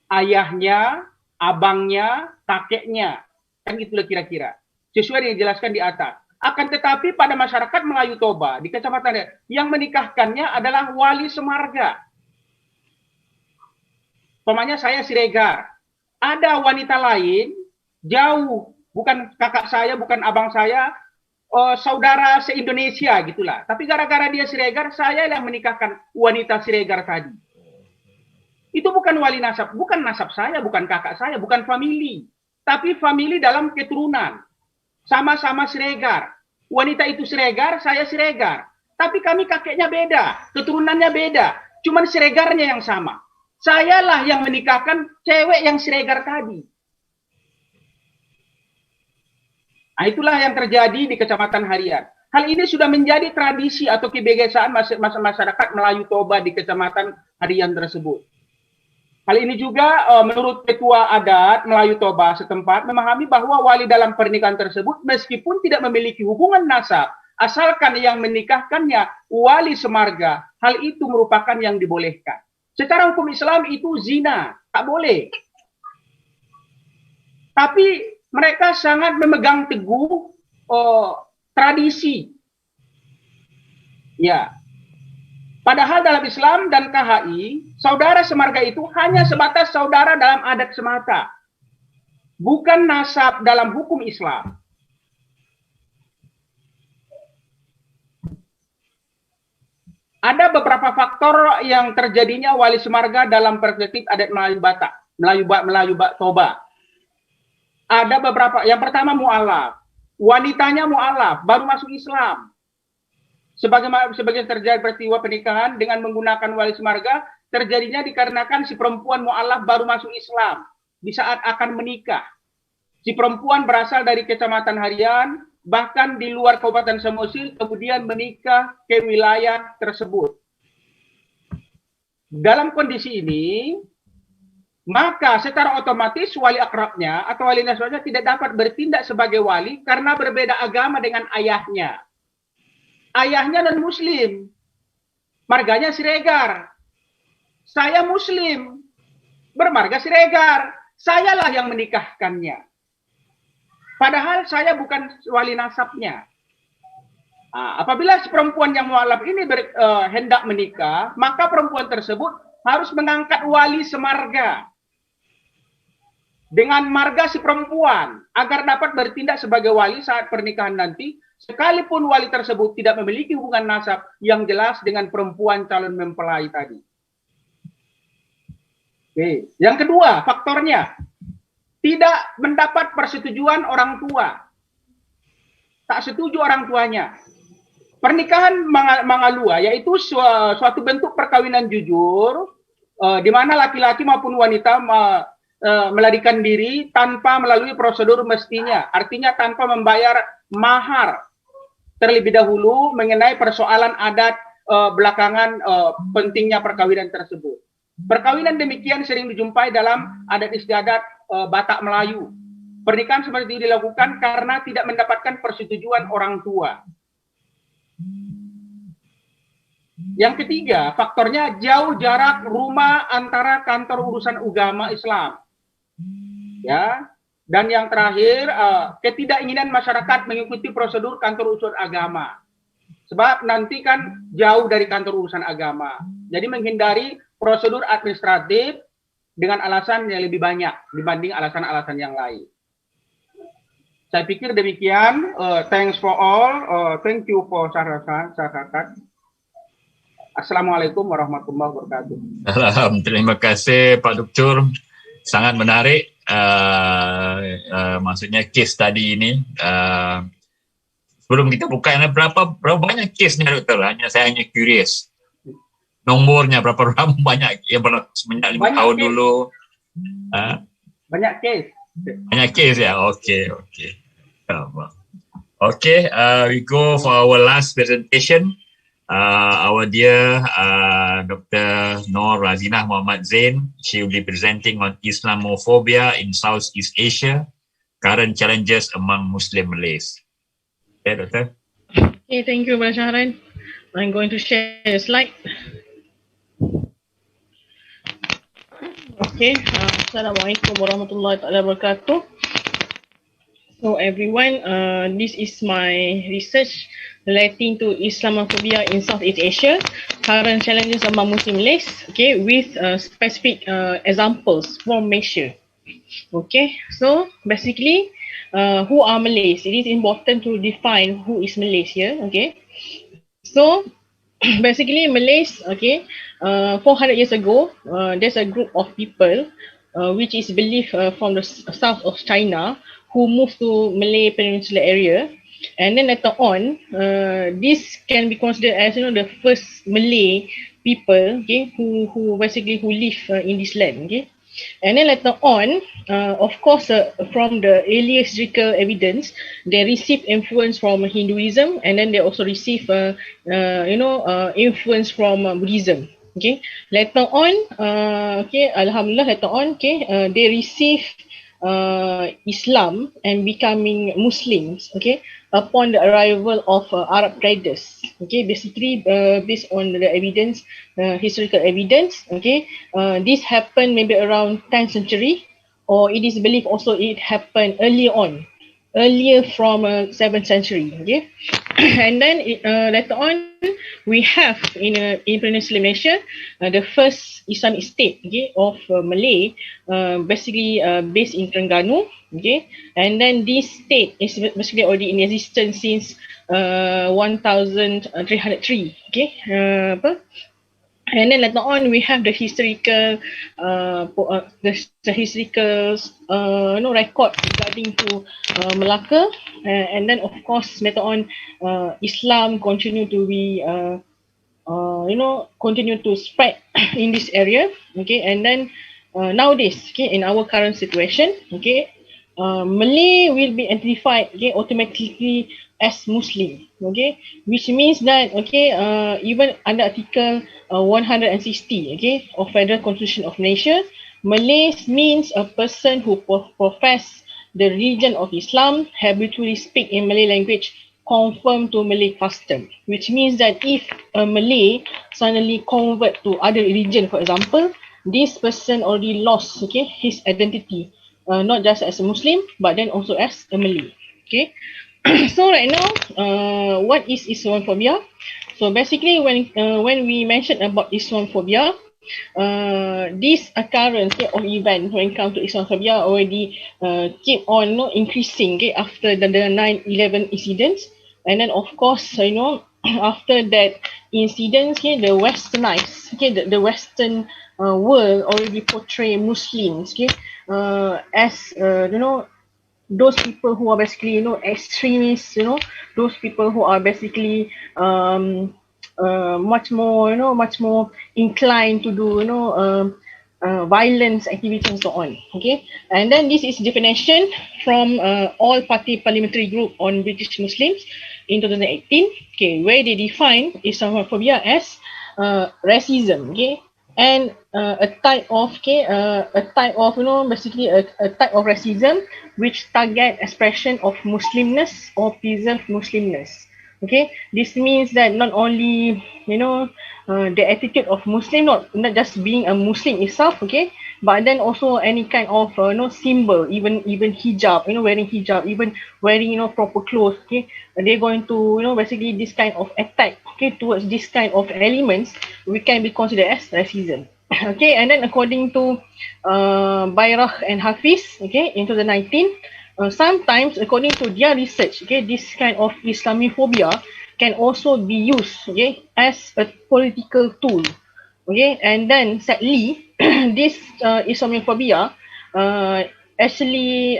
Ayahnya, abangnya, kakeknya. Kan itulah kira-kira. Sesuai yang dijelaskan di atas. Akan tetapi pada masyarakat Melayu-Toba di Kecamatan yang menikahkannya adalah wali Semarga. Pemanya saya Siregar. Ada wanita lain, jauh, bukan kakak saya, bukan abang saya, saudara se-Indonesia gitulah. Tapi gara-gara dia Siregar, saya yang menikahkan wanita Siregar tadi. Itu bukan wali nasab, bukan nasab saya, bukan kakak saya, bukan famili. Tapi famili dalam keturunan. Sama-sama Siregar. Wanita itu Siregar, saya Siregar. Tapi kami kakeknya beda, keturunannya beda. Cuman Siregarnya yang sama. Sayalah yang menikahkan cewek yang Siregar tadi. Nah, itulah yang terjadi di Kecamatan Harian. Hal ini sudah menjadi tradisi atau kebiasaan masyarakat Melayu-Toba di Kecamatan Harian tersebut. Hal ini juga menurut Ketua Adat Melayu-Toba setempat memahami bahwa wali dalam pernikahan tersebut meskipun tidak memiliki hubungan nasab, asalkan yang menikahkannya wali Semarga, hal itu merupakan yang dibolehkan. Secara hukum Islam itu zina, tak boleh. Tapi mereka sangat memegang teguh tradisi. Ya. Padahal dalam Islam dan KHI, saudara Semarga itu hanya sebatas saudara dalam adat semata. Bukan nasab dalam hukum Islam. Ada beberapa faktor yang terjadinya wali Semarga dalam perspektif adat Melayu Batak, Melayu-Toba. Ada beberapa, yang pertama mu'alaf. Wanitanya mu'alaf, baru masuk Islam. Sebagian terjadi peristiwa pernikahan dengan menggunakan wali Semarga, terjadinya dikarenakan si perempuan mu'alaf baru masuk Islam. Di saat akan menikah. Si perempuan berasal dari Kecamatan Harian, bahkan di luar Kabupaten Samosir, kemudian menikah ke wilayah tersebut. Dalam kondisi ini, maka secara otomatis wali akrabnya atau wali nasabnya tidak dapat bertindak sebagai wali karena berbeda agama dengan ayahnya. Ayahnya non-Muslim, marganya Siregar. Saya Muslim, bermarga Siregar. Sayalah yang menikahkannya. Padahal saya bukan wali nasabnya. Apabila si perempuan yang mualaf ini hendak menikah, maka perempuan tersebut harus mengangkat wali Semarga dengan marga si perempuan agar dapat bertindak sebagai wali saat pernikahan nanti, sekalipun wali tersebut tidak memiliki hubungan nasab yang jelas dengan perempuan calon mempelai tadi. Oke. Yang kedua, faktornya tidak mendapat persetujuan orang tua. Tak setuju orang tuanya. Pernikahan mangalua yaitu suatu bentuk perkawinan jujur di mana laki-laki maupun wanita melarikan diri tanpa melalui prosedur mestinya, artinya tanpa membayar mahar terlebih dahulu mengenai persoalan adat belakangan pentingnya perkawinan tersebut. Perkawinan demikian sering dijumpai dalam adat istiadat Batak Melayu. Pernikahan seperti ini dilakukan karena tidak mendapatkan persetujuan orang tua. Yang ketiga, faktornya jauh jarak rumah antara kantor urusan agama Islam. Ya, dan yang terakhir ketidakinginan masyarakat mengikuti prosedur kantor urusan agama. Sebab nanti kan jauh dari kantor urusan agama. Jadi menghindari prosedur administratif dengan alasan yang lebih banyak dibanding alasan-alasan yang lain. Saya pikir demikian. Thanks for all. Thank you for syarakat. Assalamualaikum warahmatullahi wabarakatuh. Terima kasih Pak Dr. Sangat menarik. Maksudnya case study ini sebelum kita buka, berapa banyak kes ni doktor? Saya hanya curious. Nomornya berapa banyak yang berlaku semenjak 5 tahun kes. dulu. Banyak kes. Banyak kes ya? Okay. Okay, we go for our last presentation. Our dear Dr. Noor Razinah Muhammad Zain. She will be presenting on Islamophobia in Southeast Asia, current challenges among Muslim Malays. Okay, Doctor. Okay, thank you, Brother Shahran. I'm going to share a slide. Okay, Assalamualaikum warahmatullahi wabarakatuh. So everyone, this is my research relating to Islamophobia in Southeast Asia, current challenges among Muslim Malays, okay, with specific examples from Malaysia. Okay, so basically, who are Malays? It is important to define who is Malays here, okay. So basically Malays, okay, 400 years ago, there's a group of people which is believed from the south of China who moved to Malay Peninsula area, and then later on, this can be considered as the first Malay people, okay, who basically live in this land, okay. And then later on, of course, from the earlier historical evidence, they receive influence from Hinduism, and then they also receive, influence from Buddhism. Okay. Later on, Alhamdulillah, later on, they receive Islam and becoming Muslims. Okay. Upon the arrival of Arab traders, okay, basically based on the evidence, historical evidence, okay, this happened maybe around 10th century, or it is believed also it happened earlier from 7th century, okay. And then later on, we have in Peninsular Malaysia the first Islamic state, okay, of Malay, basically based in Terengganu, okay. And then this state is basically already in existence since 1303, okay. And then later on, we have the historical, record regarding to Malacca, and then of course later on, Islam continue to be, continue to spread in this area, okay. And then nowadays, okay, in our current situation, okay, Malay will be identified, okay, automatically as Muslim, okay, which means that, okay, even under Article 160, okay, of Federal Constitution of Malaysia, Malays means a person who profess the religion of Islam, habitually speak in Malay language, conform to Malay custom, which means that if a Malay suddenly convert to other religion, for example, this person already lost, okay, his identity, not just as a Muslim, but then also as a Malay, okay. So right now, what is Islamophobia? So basically, when we mention about Islamophobia, this occurrence of event when it comes to Islamophobia already keep on increasing, okay, after the 9/11 incidents, and then of course after that incident, okay, the westernized, okay, the Western world already portray Muslims, okay, as those people who are basically extremists, those people who are basically much more inclined to do violence activity and so on, okay. And then this is definition from All Party Parliamentary Group on British Muslims in 2018, okay, where they define Islamophobia as racism, okay, and a type of basically a type of racism which target expression of Muslimness or preserve Muslimness. Okay, this means that not only the attitude of Muslim, not just being a Muslim itself, okay, but then also any kind of symbol, even hijab, wearing hijab, even wearing proper clothes, okay, they're going to basically this kind of attack, okay, towards this kind of elements, we can be considered as racism. Okay, and then according to Bayrah and Hafiz, okay, in 2019, sometimes according to their research, okay, this kind of Islamophobia can also be used, okay, as a political tool, okay. And then sadly, this Islamophobia actually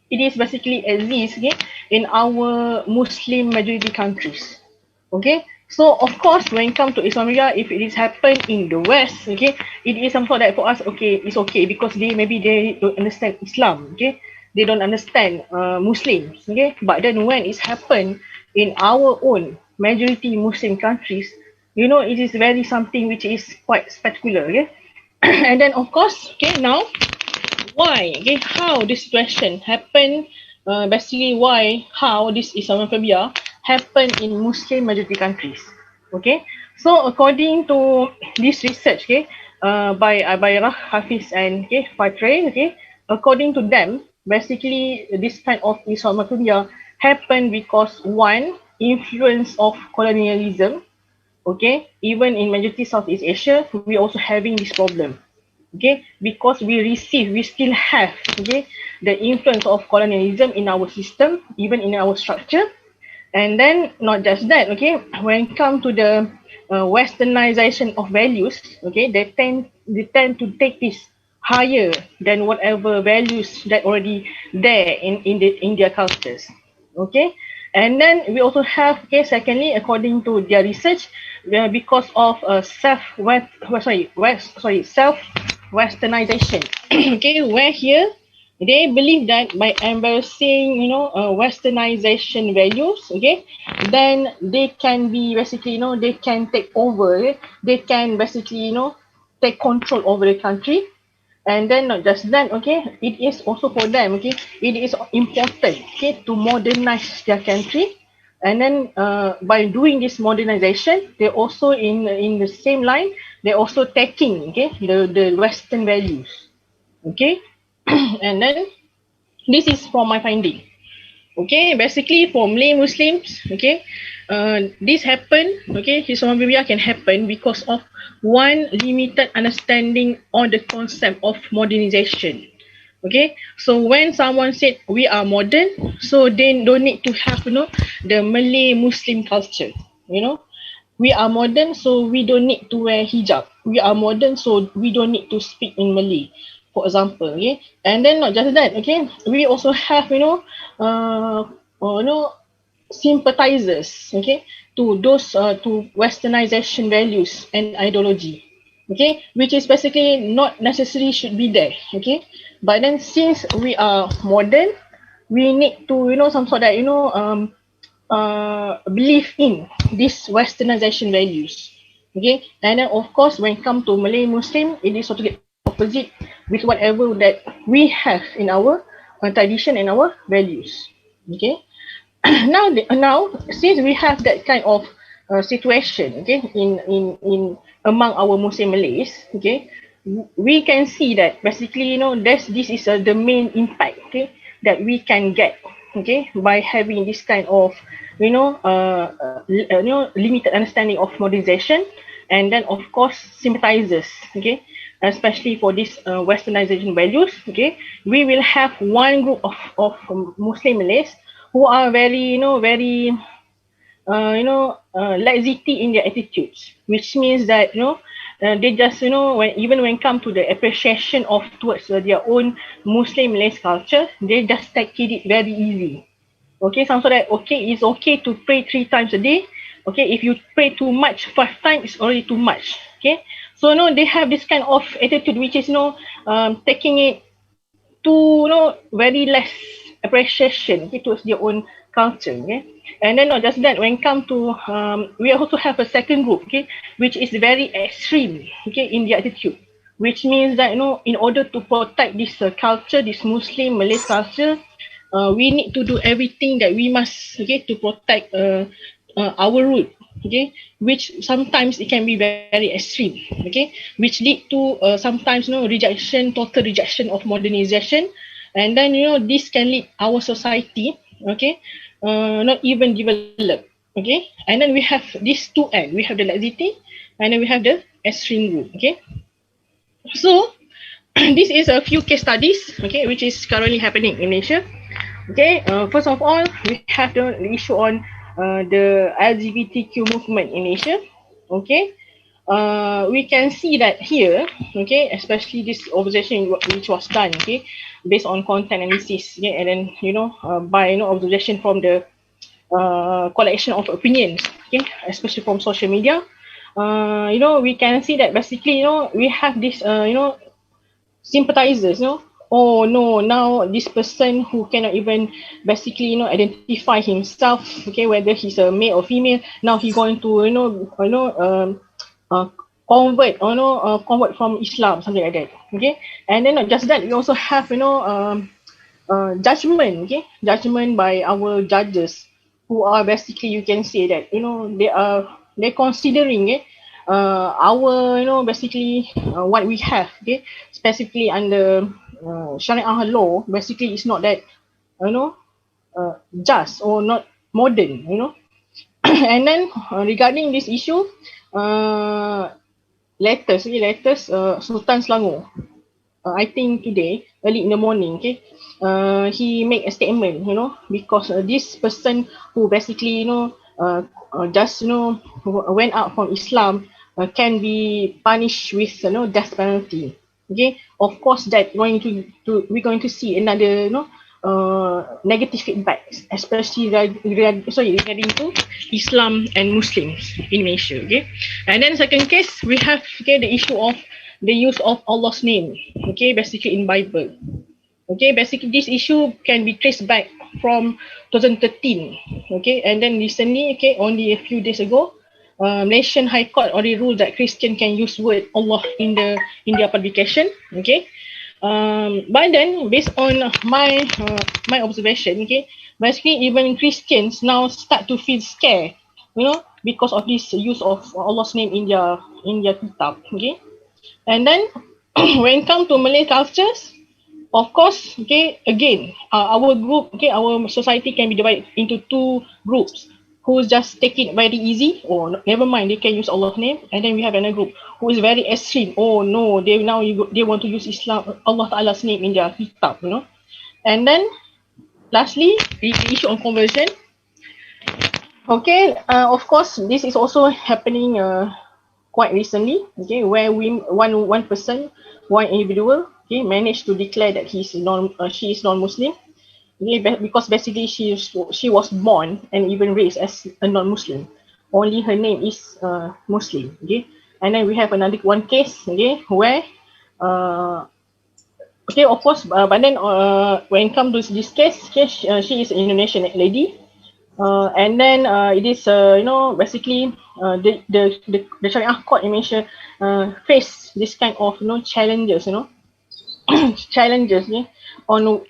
it is basically exists, okay, in our Muslim majority countries. Okay, so of course when it comes to Islamization, if it is happened in the West, okay, it is something that for us, okay, it's okay because maybe they don't understand Islam, okay, they don't understand Muslims, okay, but then when it's happened in our own majority Muslim countries, you know, it is very something which is quite spectacular, okay. And then of course, okay, now why, okay, how this situation happened, basically how this Islamophobia happened in Muslim majority countries, okay. So according to this research, okay, by Hafiz and Fatre, okay, according to them, basically this kind of Islamophobia happened because one, influence of colonialism, okay, even in majority Southeast Asia, we also having this problem, okay, because we still have, okay, the influence of colonialism in our system, even in our structure. And then not just that, okay, when it comes to the westernization of values, okay, they tend to take this higher than whatever values that already there in their cultures, okay. And then we also have, okay, secondly, according to their research, because of self-westernization, okay, where here they believe that by embracing, you know, westernization values, okay, then they can be basically, you know, they can take over, okay? They can basically, you know, take control over the country. And then not just that, okay, it is also for them, okay, it is important, okay, to modernize their country. And then by doing this modernization, they also in the same line, they're also taking, okay, the Western values, okay. And then this is from my finding, okay. Basically for Malay Muslims, okay, this happen, okay, Islamophobia can happen because of one, limited understanding on the concept of modernization, okay. So when someone said we are modern, so they don't need to have, you know, the Malay Muslim culture, you know. We are modern, so we don't need to wear hijab. We are modern, so we don't need to speak in Malay, for example, okay. And then not just that, okay, we also have, you know, sympathizers, okay, to those to westernization values and ideology, okay, which is basically not necessarily should be there, okay. But then since we are modern, we need to, you know, some sort of, you know, believe in these westernization values, okay. And then of course when it comes to Malay Muslim, it is totally opposite with whatever that we have in our tradition and our values, okay. now since we have that kind of situation, okay, in among our Muslim Malays, okay, we can see that basically, you know, this is the main impact, okay, that we can get, okay, by having this kind of, you know, limited understanding of modernization. And then of course sympathizers, okay, especially for this westernization values, okay, we will have one group of Muslim Malays who are very, you know, very laxity in their attitudes, which means that, you know, they just, you know, when it comes to the appreciation of towards their own Muslim Malays culture, they just take it very easy, okay. Some sort of, okay, it's okay to pray 3 times a day, okay. If you pray too much 5 times, it's already too much, okay. So, you know, they have this kind of attitude which is, you know, taking it to, you know, very less appreciation, okay, towards their own culture, okay. And then not just that, when it comes to we also have a second group, okay, which is very extreme, okay, in their attitude, which means that, you know, in order to protect this culture, this Muslim Malay culture, we need to do everything that we must, okay, to protect our root, okay, which sometimes it can be very extreme, okay, which lead to sometimes, you know, total rejection of modernization. And then, you know, this can lead our society, okay, not even develop, okay. And then we have these two ends, we have the laxity and then we have the extreme group, okay. So this is a few case studies, okay, which is currently happening in Asia, okay. First of all, we have the issue on the LGBTQ movement in Asia, okay. We can see that here, okay, especially this observation which was done, okay, based on content analysis, okay, and then by observation from the collection of opinions, okay, especially from social media. We can see that basically, we have this, sympathizers, oh no, now this person who cannot even basically, identify himself, okay, whether he's a male or female, now he's going to, convert, convert from Islam, something like that, okay. And then not just that, we also have, judgment, okay, judgment by our judges, who are basically, you can say that, they're considering, our, basically what we have, okay, specifically under Sharia law, basically it's not that, just or not modern, and then regarding this issue, latest Sultan Selangor, I think today, early in the morning, okay, he made a statement, because this person who basically, just, went out from Islam, can be punished with, death penalty. Okay, of course that we're going to see another, negative feedback, especially regarding to Islam and Muslims in Malaysia. Okay, and then second case, we have, okay, the issue of the use of Allah's name, okay, basically in Bible. Okay, basically this issue can be traced back from 2013, okay, and then recently, okay, only a few days ago, Malaysian High Court already ruled that Christian can use word Allah in their publication, okay. But then, based on my observation, okay, basically even Christians now start to feel scared, because of this use of Allah's name in their kitab, okay. And then when it comes to Malay cultures, of course, okay, again, our group, okay, our society can be divided into two groups, who just take it very easy, or never mind, they can use Allah's name. And then we have another group who is very extreme. Oh no, they want to use Allah Ta'ala's name in their kitab, And then lastly, the issue on conversion. Okay, of course, this is also happening quite recently, okay, where one person, one individual, okay, managed to declare that she is non-Muslim, okay, because basically she was born and even raised as a non-Muslim. Only her name is Muslim, okay. And then we have another one case, okay, where okay, of course, but then when it comes to this case, okay, she is an Indonesian lady. And then it is basically the Sharia court in Malaysia face this kind of challenges, challenges, on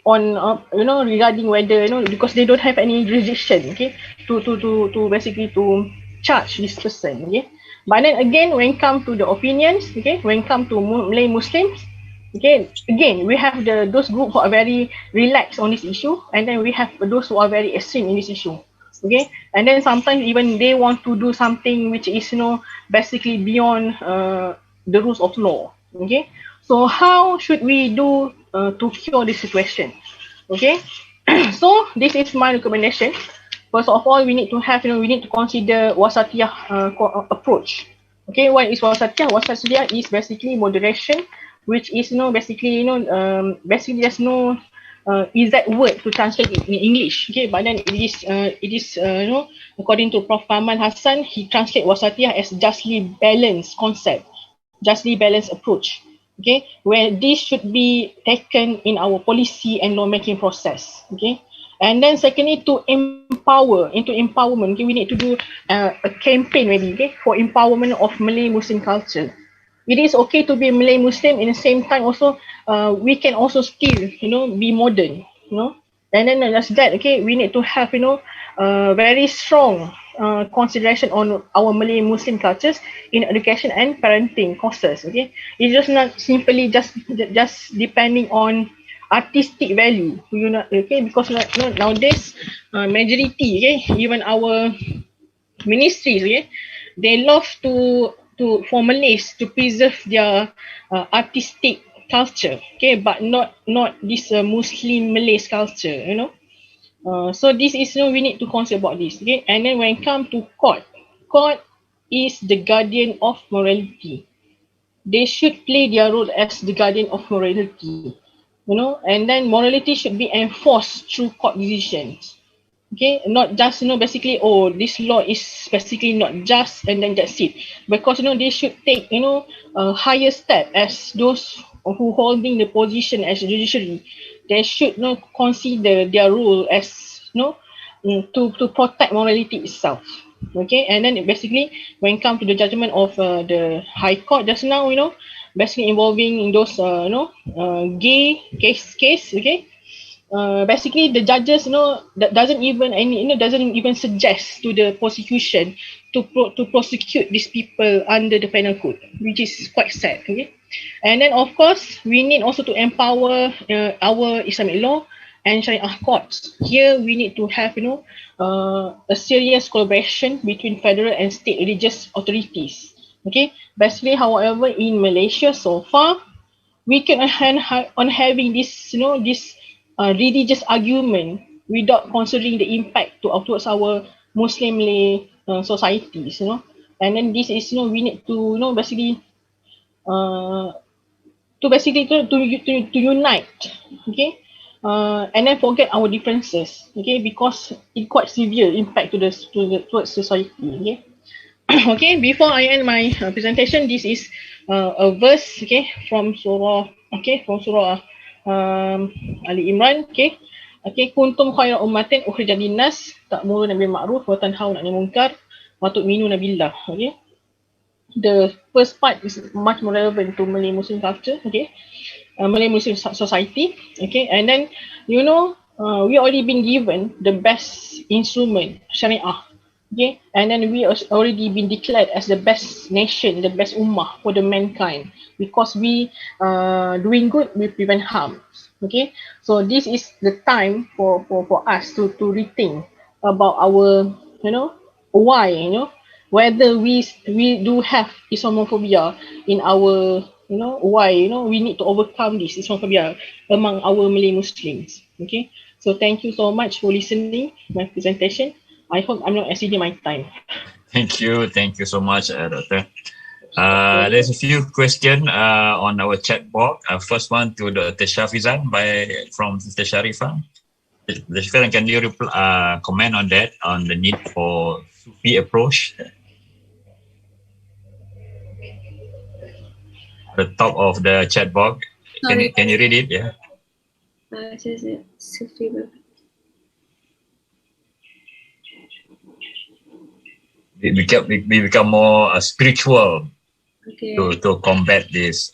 regarding whether because they don't have any jurisdiction, okay, to basically to charge this person, okay. But then again, when it comes to the opinions, okay, when it comes to Malay Muslims, okay, again we have those groups who are very relaxed on this issue, and then we have those who are very extreme in this issue. Okay, and then sometimes even they want to do something which is basically beyond the rules of law. Okay, so how should we do to cure this situation? Okay, so this is my recommendation. First of all, we need to have we need to consider wasatiyah approach. Okay, what is wasatiyah? Wasatiyah is basically moderation, which is basically basically there's no exact word to translate it in English, okay, but then it is according to Prof. Ahmad Hassan, he translate wasatiyah as justly balanced concept, justly balanced approach, okay, where this should be taken in our policy and lawmaking process, okay. And then secondly, to empowerment, okay, we need to do a campaign maybe, okay, for empowerment of Malay Muslim culture. It is okay to be Malay Muslim, in the same time also we can also still be modern, and then not just that, okay, we need to have very strong consideration on our Malay Muslim cultures in education and parenting courses, okay. It's just not simply just depending on artistic value, okay, because nowadays majority, okay, even our ministries, okay, they love for Malays to preserve their artistic culture, okay, but not this Muslim Malays culture, so this is we need to consider about this, okay. And then when it comes to court is the guardian of morality. They should play their role as the guardian of morality. and then morality should be enforced through court decisions. Okay, not just basically, oh, this law is basically not just, and then that's it. Because they should take a higher step as those who holding the position as judiciary. They should consider their role as to protect morality itself. Okay, and then basically when it comes to the judgment of the High Court just now, basically involving those gay case. Okay, basically the judges that doesn't even suggest to the prosecution to prosecute these people under the penal code, which is quite sad. Okay, and then of course we need also to empower our Islamic law and Sharia courts. Here we need to have a serious collaboration between federal and state religious authorities. Okay, basically, however, in Malaysia so far, we can on having this this religious argument without considering the impact towards our Muslim Malay societies, and then this is we need to basically to unite, okay, and then forget our differences, okay, because it quite severe impact towards society. Okay. Okay, before I end my presentation, this is a verse, okay, from surah Ali Imran. Okay, kuntum khayra ummatin ukhrijat linnas ta'muruna bil ma'ruf wa tanhauna 'anil munkar wa tu'minuna billah. Okay, the first part is much more relevant to Malay Muslim culture. Okay, Malay Muslim society. Okay, and then we already been given the best instrument, Syariah. Okay, and then we already been declared as the best nation, the best ummah for the mankind, because we doing good, we prevent harm. Okay, so this is the time for us to rethink about our why whether we do have Islamophobia in our why we need to overcome this Islamophobia among our Malay Muslims. Okay, so thank you so much for listening my presentation. I hope I'm not exceeding my time. Thank you so much, Doctor. There's a few questions on our chat box. First one to Dr. Shafizan from Sister Sharifah. Dr. Shafizan, can you comment on that, on the need for Sufi approach? The top of the chat box. Can you read it? Yeah. Sufi. We become more spiritual, okay, to combat this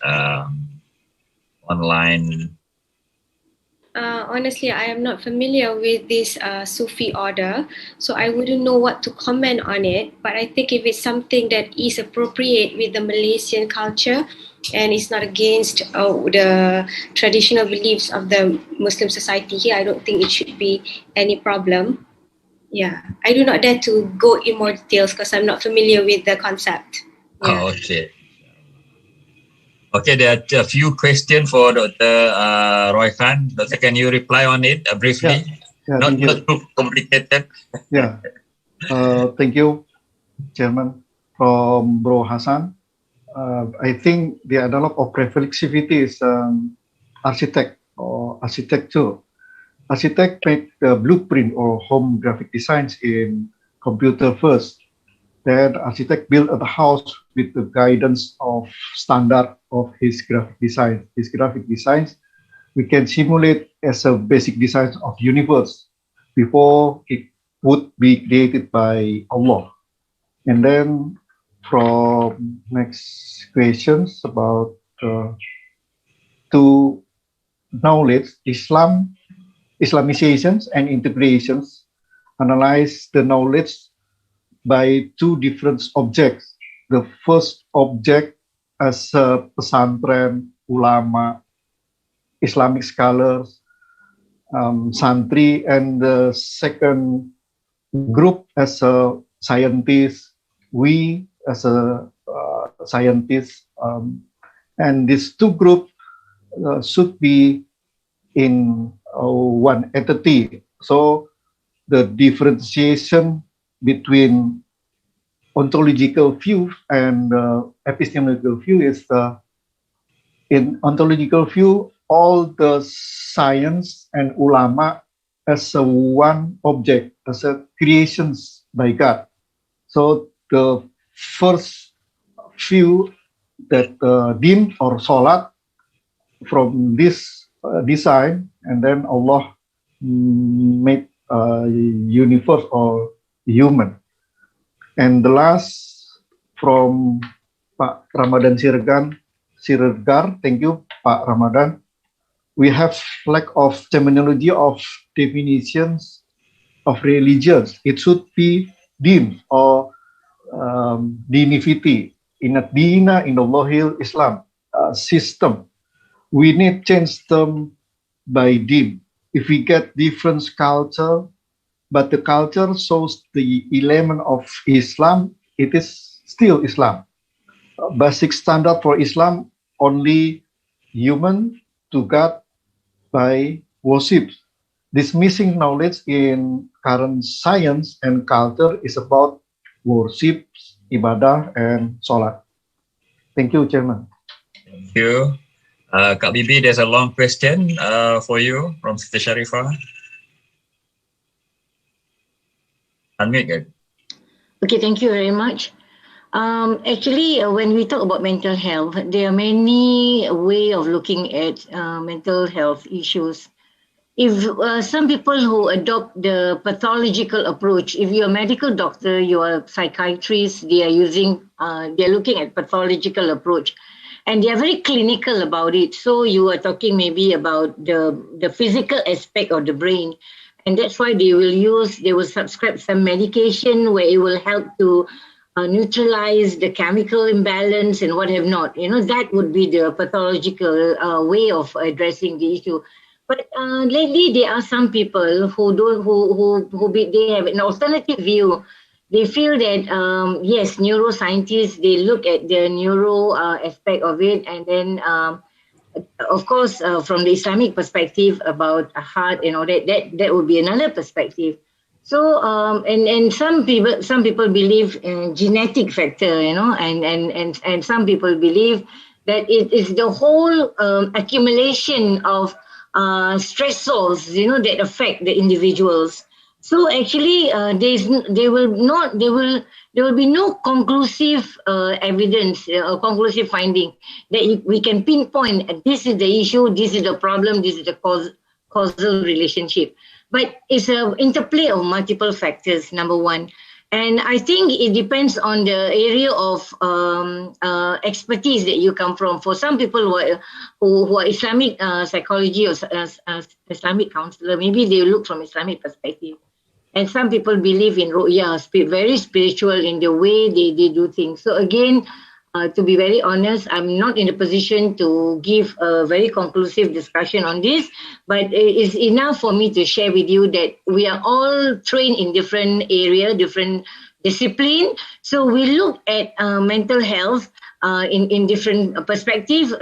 online. Honestly, I am not familiar with this Sufi order, so I wouldn't know what to comment on it. But I think if it's something that is appropriate with the Malaysian culture and it's not against the traditional beliefs of the Muslim society here, I don't think it should be any problem. Yeah, I do not dare to go in more details because I'm not familiar with the concept. Yeah. Oh, okay. Okay, there are a few questions for Dr. Roikhan. Doctor, can you reply on it briefly? Yeah, not too complicated. Yeah. Thank you, Chairman. From Bro Hassan, I think the analog of reflexivity is architect or architecture. Architect make the blueprint or home graphic designs in computer first. Then architect build a house with the guidance of standard of his graphic design. His graphic designs we can simulate as a basic design of universe before it would be created by Allah. And then from next questions about to knowledge, Islamizations and integrations analyze the knowledge by two different objects. The first object as pesantren, ulama, Islamic scholars, santri, and the second group as a scientist, we as a scientist, and these two groups should be in one entity. So the differentiation between ontological view and epistemological view is in ontological view, all the science and ulama as a one object, as a creations by God. So the first few that din or salat from this design, and then Allah made universe or human. And the last from Pak Ramadan Siregar, thank you Pak Ramadan. We have lack of terminology of definitions of religions. It should be din or dinivity. In a dina in the Allahil Islam system, we need change them by din. If we get different culture, but the culture shows the element of Islam, it is still Islam. Basic standard for Islam, only human to God by worship. This missing knowledge in current science and culture is about worship, ibadah, and salat. Thank you, Chairman. Thank you. Kak Bibi, there's a long question for you from Sister Sharifah. Unmute, guys. Okay, thank you very much. Actually, when we talk about mental health, there are many ways of looking at mental health issues. If some people who adopt the pathological approach, if you're a medical doctor, you're a psychiatrist, they're looking at pathological approach, and they're very clinical about it. So you are talking maybe about the physical aspect of the brain, and that's why they will subscribe some medication where it will help to neutralize the chemical imbalance and what have not. That would be the pathological way of addressing the issue. But lately, there are some people they have an alternative view. They feel that yes, neuroscientists, they look at the neuro aspect of it, and then of course from the Islamic perspective about a heart and all that would be another perspective. So and some people believe in genetic factor, and some people believe that it is the whole accumulation of stressors, that affect the individuals. So actually, there will be no conclusive evidence or conclusive finding that we can pinpoint this is the issue, this is the problem, this is the causal relationship. But it's an interplay of multiple factors, number one. And I think it depends on the area of expertise that you come from. For some people who are Islamic psychology or Islamic counselor, maybe they look from Islamic perspective. And some people believe in ru'ya, very spiritual in the way they do things. So again, to be very honest, I'm not in a position to give a very conclusive discussion on this, but it is enough for me to share with you that we are all trained in different area, different discipline. So we look at mental health in different perspectives,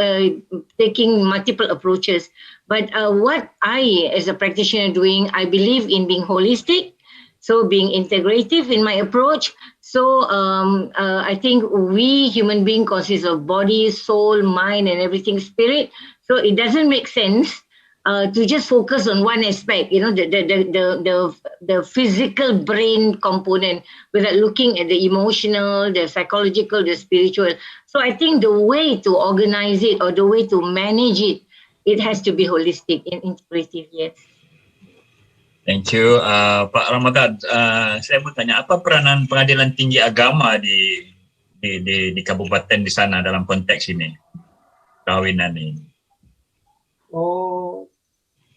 taking multiple approaches. But what I, as a practitioner, doing, I believe in being holistic, so being integrative in my approach. So I think we human beings consist of body, soul, mind, and everything, spirit. So it doesn't make sense to just focus on one aspect, the physical brain component, without looking at the emotional, the psychological, the spiritual. So I think the way to organize it or the way to manage it, it has to be holistic and integrative. Yes. Thank you, Pak Ramadan. Saya mau tanya, apa peranan Pengadilan Tinggi Agama di Kabupaten di sana dalam konteks ini, perkawinan ini?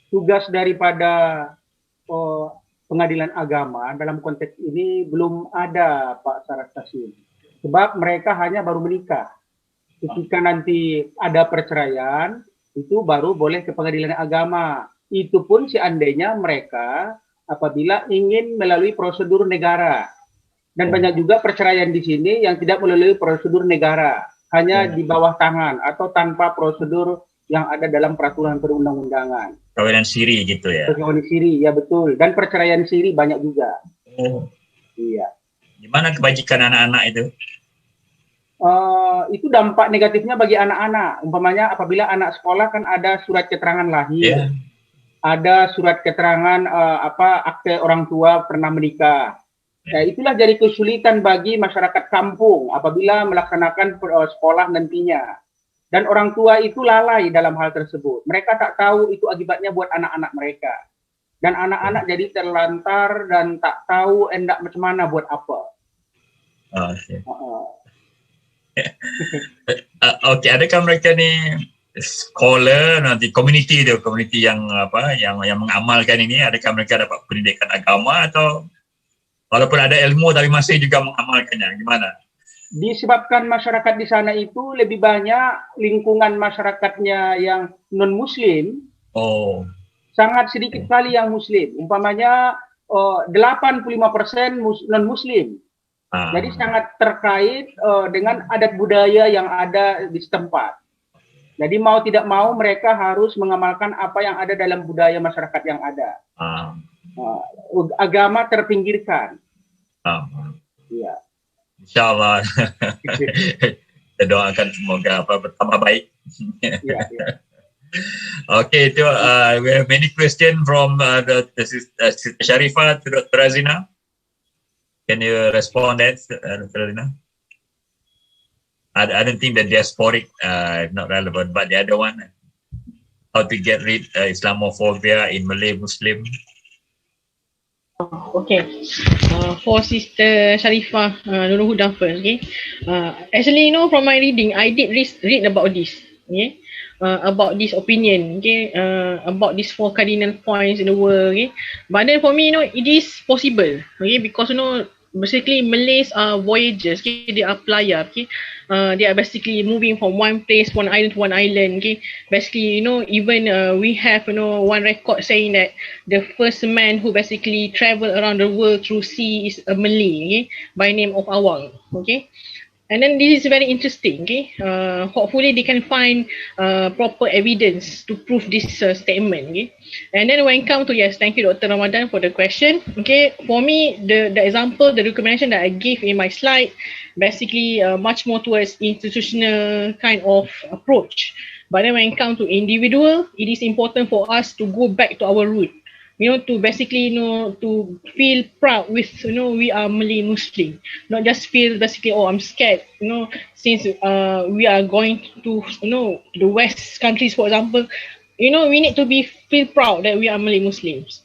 Tugas daripada Pengadilan Agama dalam konteks ini belum ada, Pak Sarastasiun. Sebab mereka hanya baru menikah. Ketika nanti ada perceraian, itu baru boleh ke Pengadilan Agama. Itu pun seandainya mereka apabila ingin melalui prosedur negara. Dan banyak juga perceraian di sini yang tidak melalui prosedur negara, hanya di bawah tangan atau tanpa prosedur yang ada dalam peraturan perundang-undangan. Perkawinan siri gitu ya? Perkawinan siri, ya betul. Dan perceraian siri banyak juga. Oh. Iya. Gimana kebajikan anak-anak itu? itu dampak negatifnya bagi anak-anak. Umpamanya apabila anak sekolah kan ada surat keterangan lahir, ada surat keterangan akte orang tua pernah menikah. Ya, itulah jadi kesulitan bagi masyarakat kampung apabila melaksanakan sekolah nantinya. Dan orang tua itu lalai dalam hal tersebut. Mereka tak tahu itu akibatnya buat anak-anak mereka. Dan anak-anak jadi terlantar dan tak tahu endak macam mana buat apa. Okey, adakah mereka ni scholar nanti community yang yang mengamalkan ini, adakah mereka dapat pendidikan agama atau walaupun ada ilmu tapi masih juga mengamalkannya, gimana? Disebabkan masyarakat di sana itu lebih banyak lingkungan masyarakatnya yang non-Muslim. Sangat sedikit sekali yang Muslim. Umpamanya 85% non-Muslim. Jadi sangat terkait dengan adat budaya yang ada di setempat. Jadi mau tidak mau mereka harus mengamalkan apa yang ada dalam budaya masyarakat yang ada. Agama terpinggirkan. Ya. InsyaAllah. Kita doakan semoga bertambah baik. Ya. Okay, we have many questions from the Sharifah to Dr. Razina. Can you respond that, Dr. Razina? I don't think the diasporic not relevant, but the other one, how to get rid Islamophobia in Malay Muslim. Okay, for Sister Sharifah Nurul Huda first, okay. Actually, from my reading, I did read about this, okay, about this opinion, okay, about these 4 cardinal points in the world, okay. But then for me, it is possible, okay, because basically Malays are voyagers, okay, they are pelayar, okay. They are basically moving from one place, one island to one island, okay. Basically, even we have, one record saying that the first man who basically traveled around the world through sea is a Malay, okay, by name of Awang, okay. And then this is very interesting, okay. Hopefully they can find proper evidence to prove this statement, okay. And then when it comes to, yes, thank you Dr. Ramadan for the question, okay. For me, the example, the recommendation that I gave in my slide, basically much more towards institutional kind of approach. But then when it comes to individual, it is important for us to go back to our root. To basically, to feel proud with, we are Malay Muslim. Not just feel basically, oh, I'm scared, since we are going to, the West countries, for example, we need to feel proud that we are Malay Muslims,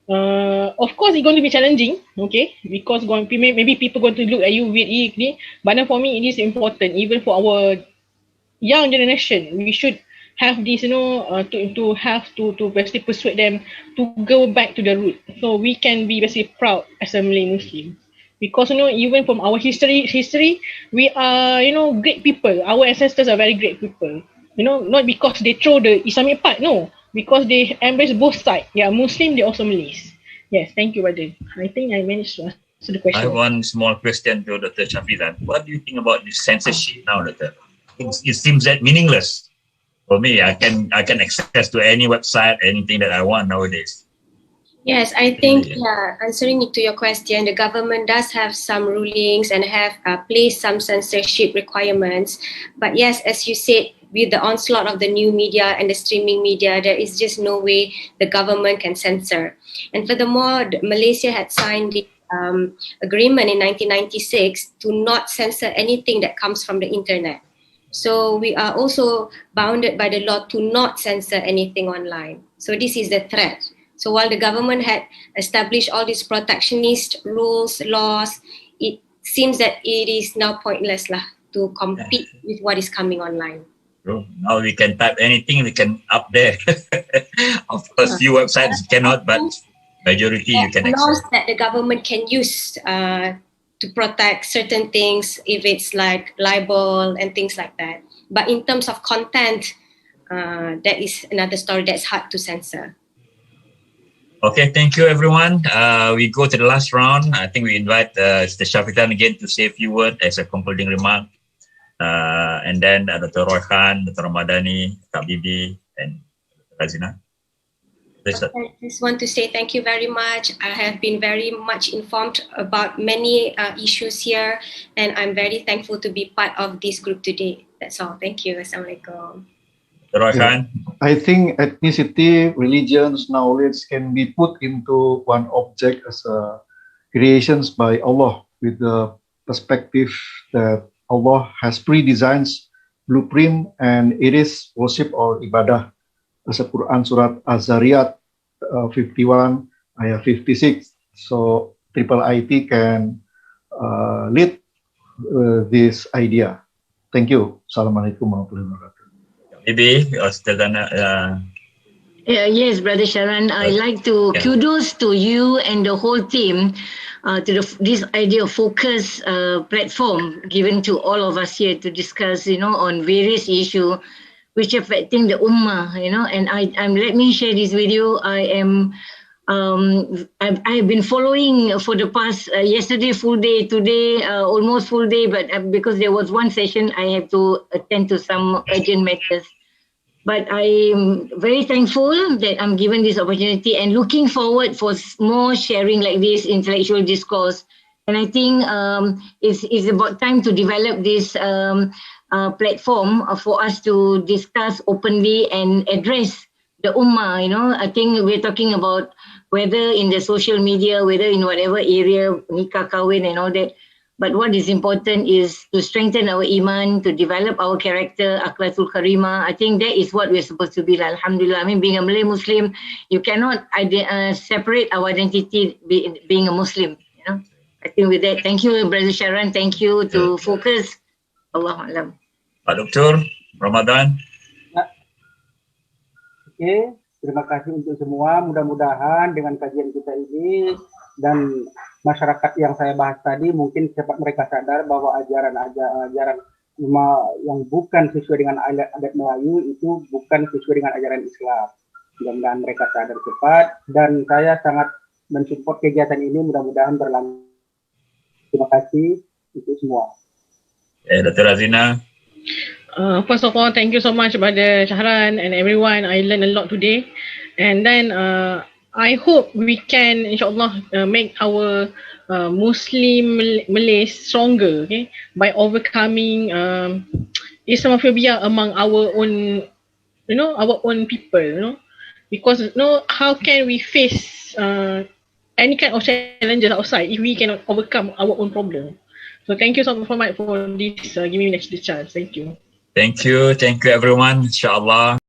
Of course, it's going to be challenging, okay, because maybe people going to look at you weirdly, but then for me, it is important, even for our young generation, we should have this, to basically persuade them to go back to the root, so we can be basically proud as a Malay Muslim. Because even from our history, we are great people. Our ancestors are very great people. Not because they throw the Islamic part, no, because they embrace both sides. They are Muslim, they also Malays. Yes, thank you, brother. I think I managed to answer the question. I have one small question to Dr. Shafizan. What do you think about this censorship now, Dr.? It seems that meaningless. For me, I can access to any website, anything that I want nowadays. Yes, I think, answering to your question, the government does have some rulings and have placed some censorship requirements. But yes, as you said, with the onslaught of the new media and the streaming media, there is just no way the government can censor. And furthermore, Malaysia had signed the agreement in 1996 to not censor anything that comes from the internet. So we are also bounded by the law to not censor anything online. So this is the threat. So while the government had established all these protectionist rules, laws, it seems that it is now pointless to compete with what is coming online. Now we can type anything, we can up there. Of course, few websites cannot, but majority you can access. Laws that the government can use to protect certain things, if it's like libel and things like that. But in terms of content, that is another story that's hard to censor. Okay, thank you everyone. We go to the last round. I think we invite the Shafizan again to say a few words as a concluding remark. And then Dr. Roikhan, Dr. Ramadani, Kak Bibi, and Dr. Razina. I just want to say thank you very much. I have been very much informed about many issues here, and I'm very thankful to be part of this group today. That's all. Thank you. Assalamualaikum. Roikhan. I think ethnicity, religions, knowledge can be put into one object as creations by Allah with the perspective that Allah has pre-designed blueprint, and it is worship or ibadah. As a Quran Surat Az-Zariyat 51 ayat 56. So triple IT can lead this idea. Thank you. Assalamualaikum warahmatullahi wabarakatuh. Bibi, still gonna, yes, Brother Sharan, I'd like to kudos to you and the whole team to this idea of focus platform given to all of us here to discuss, on various issues which affecting the ummah, and I'm let me share this video. I've been following for the past yesterday full day, today almost full day, but because there was one session I have to attend to some urgent matters. But I'm very thankful that I'm given this opportunity and looking forward for more sharing like this intellectual discourse. And I think it's about time to develop this platform for us to discuss openly and address the ummah. I think we're talking about whether in the social media, whether in whatever area, nikah, kahwin and all that. But what is important is to strengthen our iman, to develop our character, akhlaqul karimah. I think that is what we're supposed to be. Alhamdulillah. I mean, being a Malay Muslim, you cannot separate our identity being a Muslim. I think with that, thank you, Brother Sharan. Thank you to focus. Allahu Alam. Pak Doktor Ramadan. Oke, terima kasih untuk semua. Mudah-mudahan dengan kajian kita ini dan masyarakat yang saya bahas tadi mungkin cepat mereka sadar bahwa ajaran yang bukan sesuai dengan adat Melayu itu bukan sesuai dengan ajaran Islam. Mudah-mudahan mereka sadar cepat, dan saya sangat mensupport kegiatan ini, mudah-mudahan berlanjut. Terima kasih untuk semua. Dr. Azina. First of all, thank you so much Brother Shahran and everyone. I learned a lot today, and then I hope we can insyaAllah make our Muslim Malays stronger, by overcoming Islamophobia among our own, our own people, because how can we face any kind of challenges outside if we cannot overcome our own problem? So thank you so much for this giving me this chance. Thank you. Thank you everyone. Inshallah.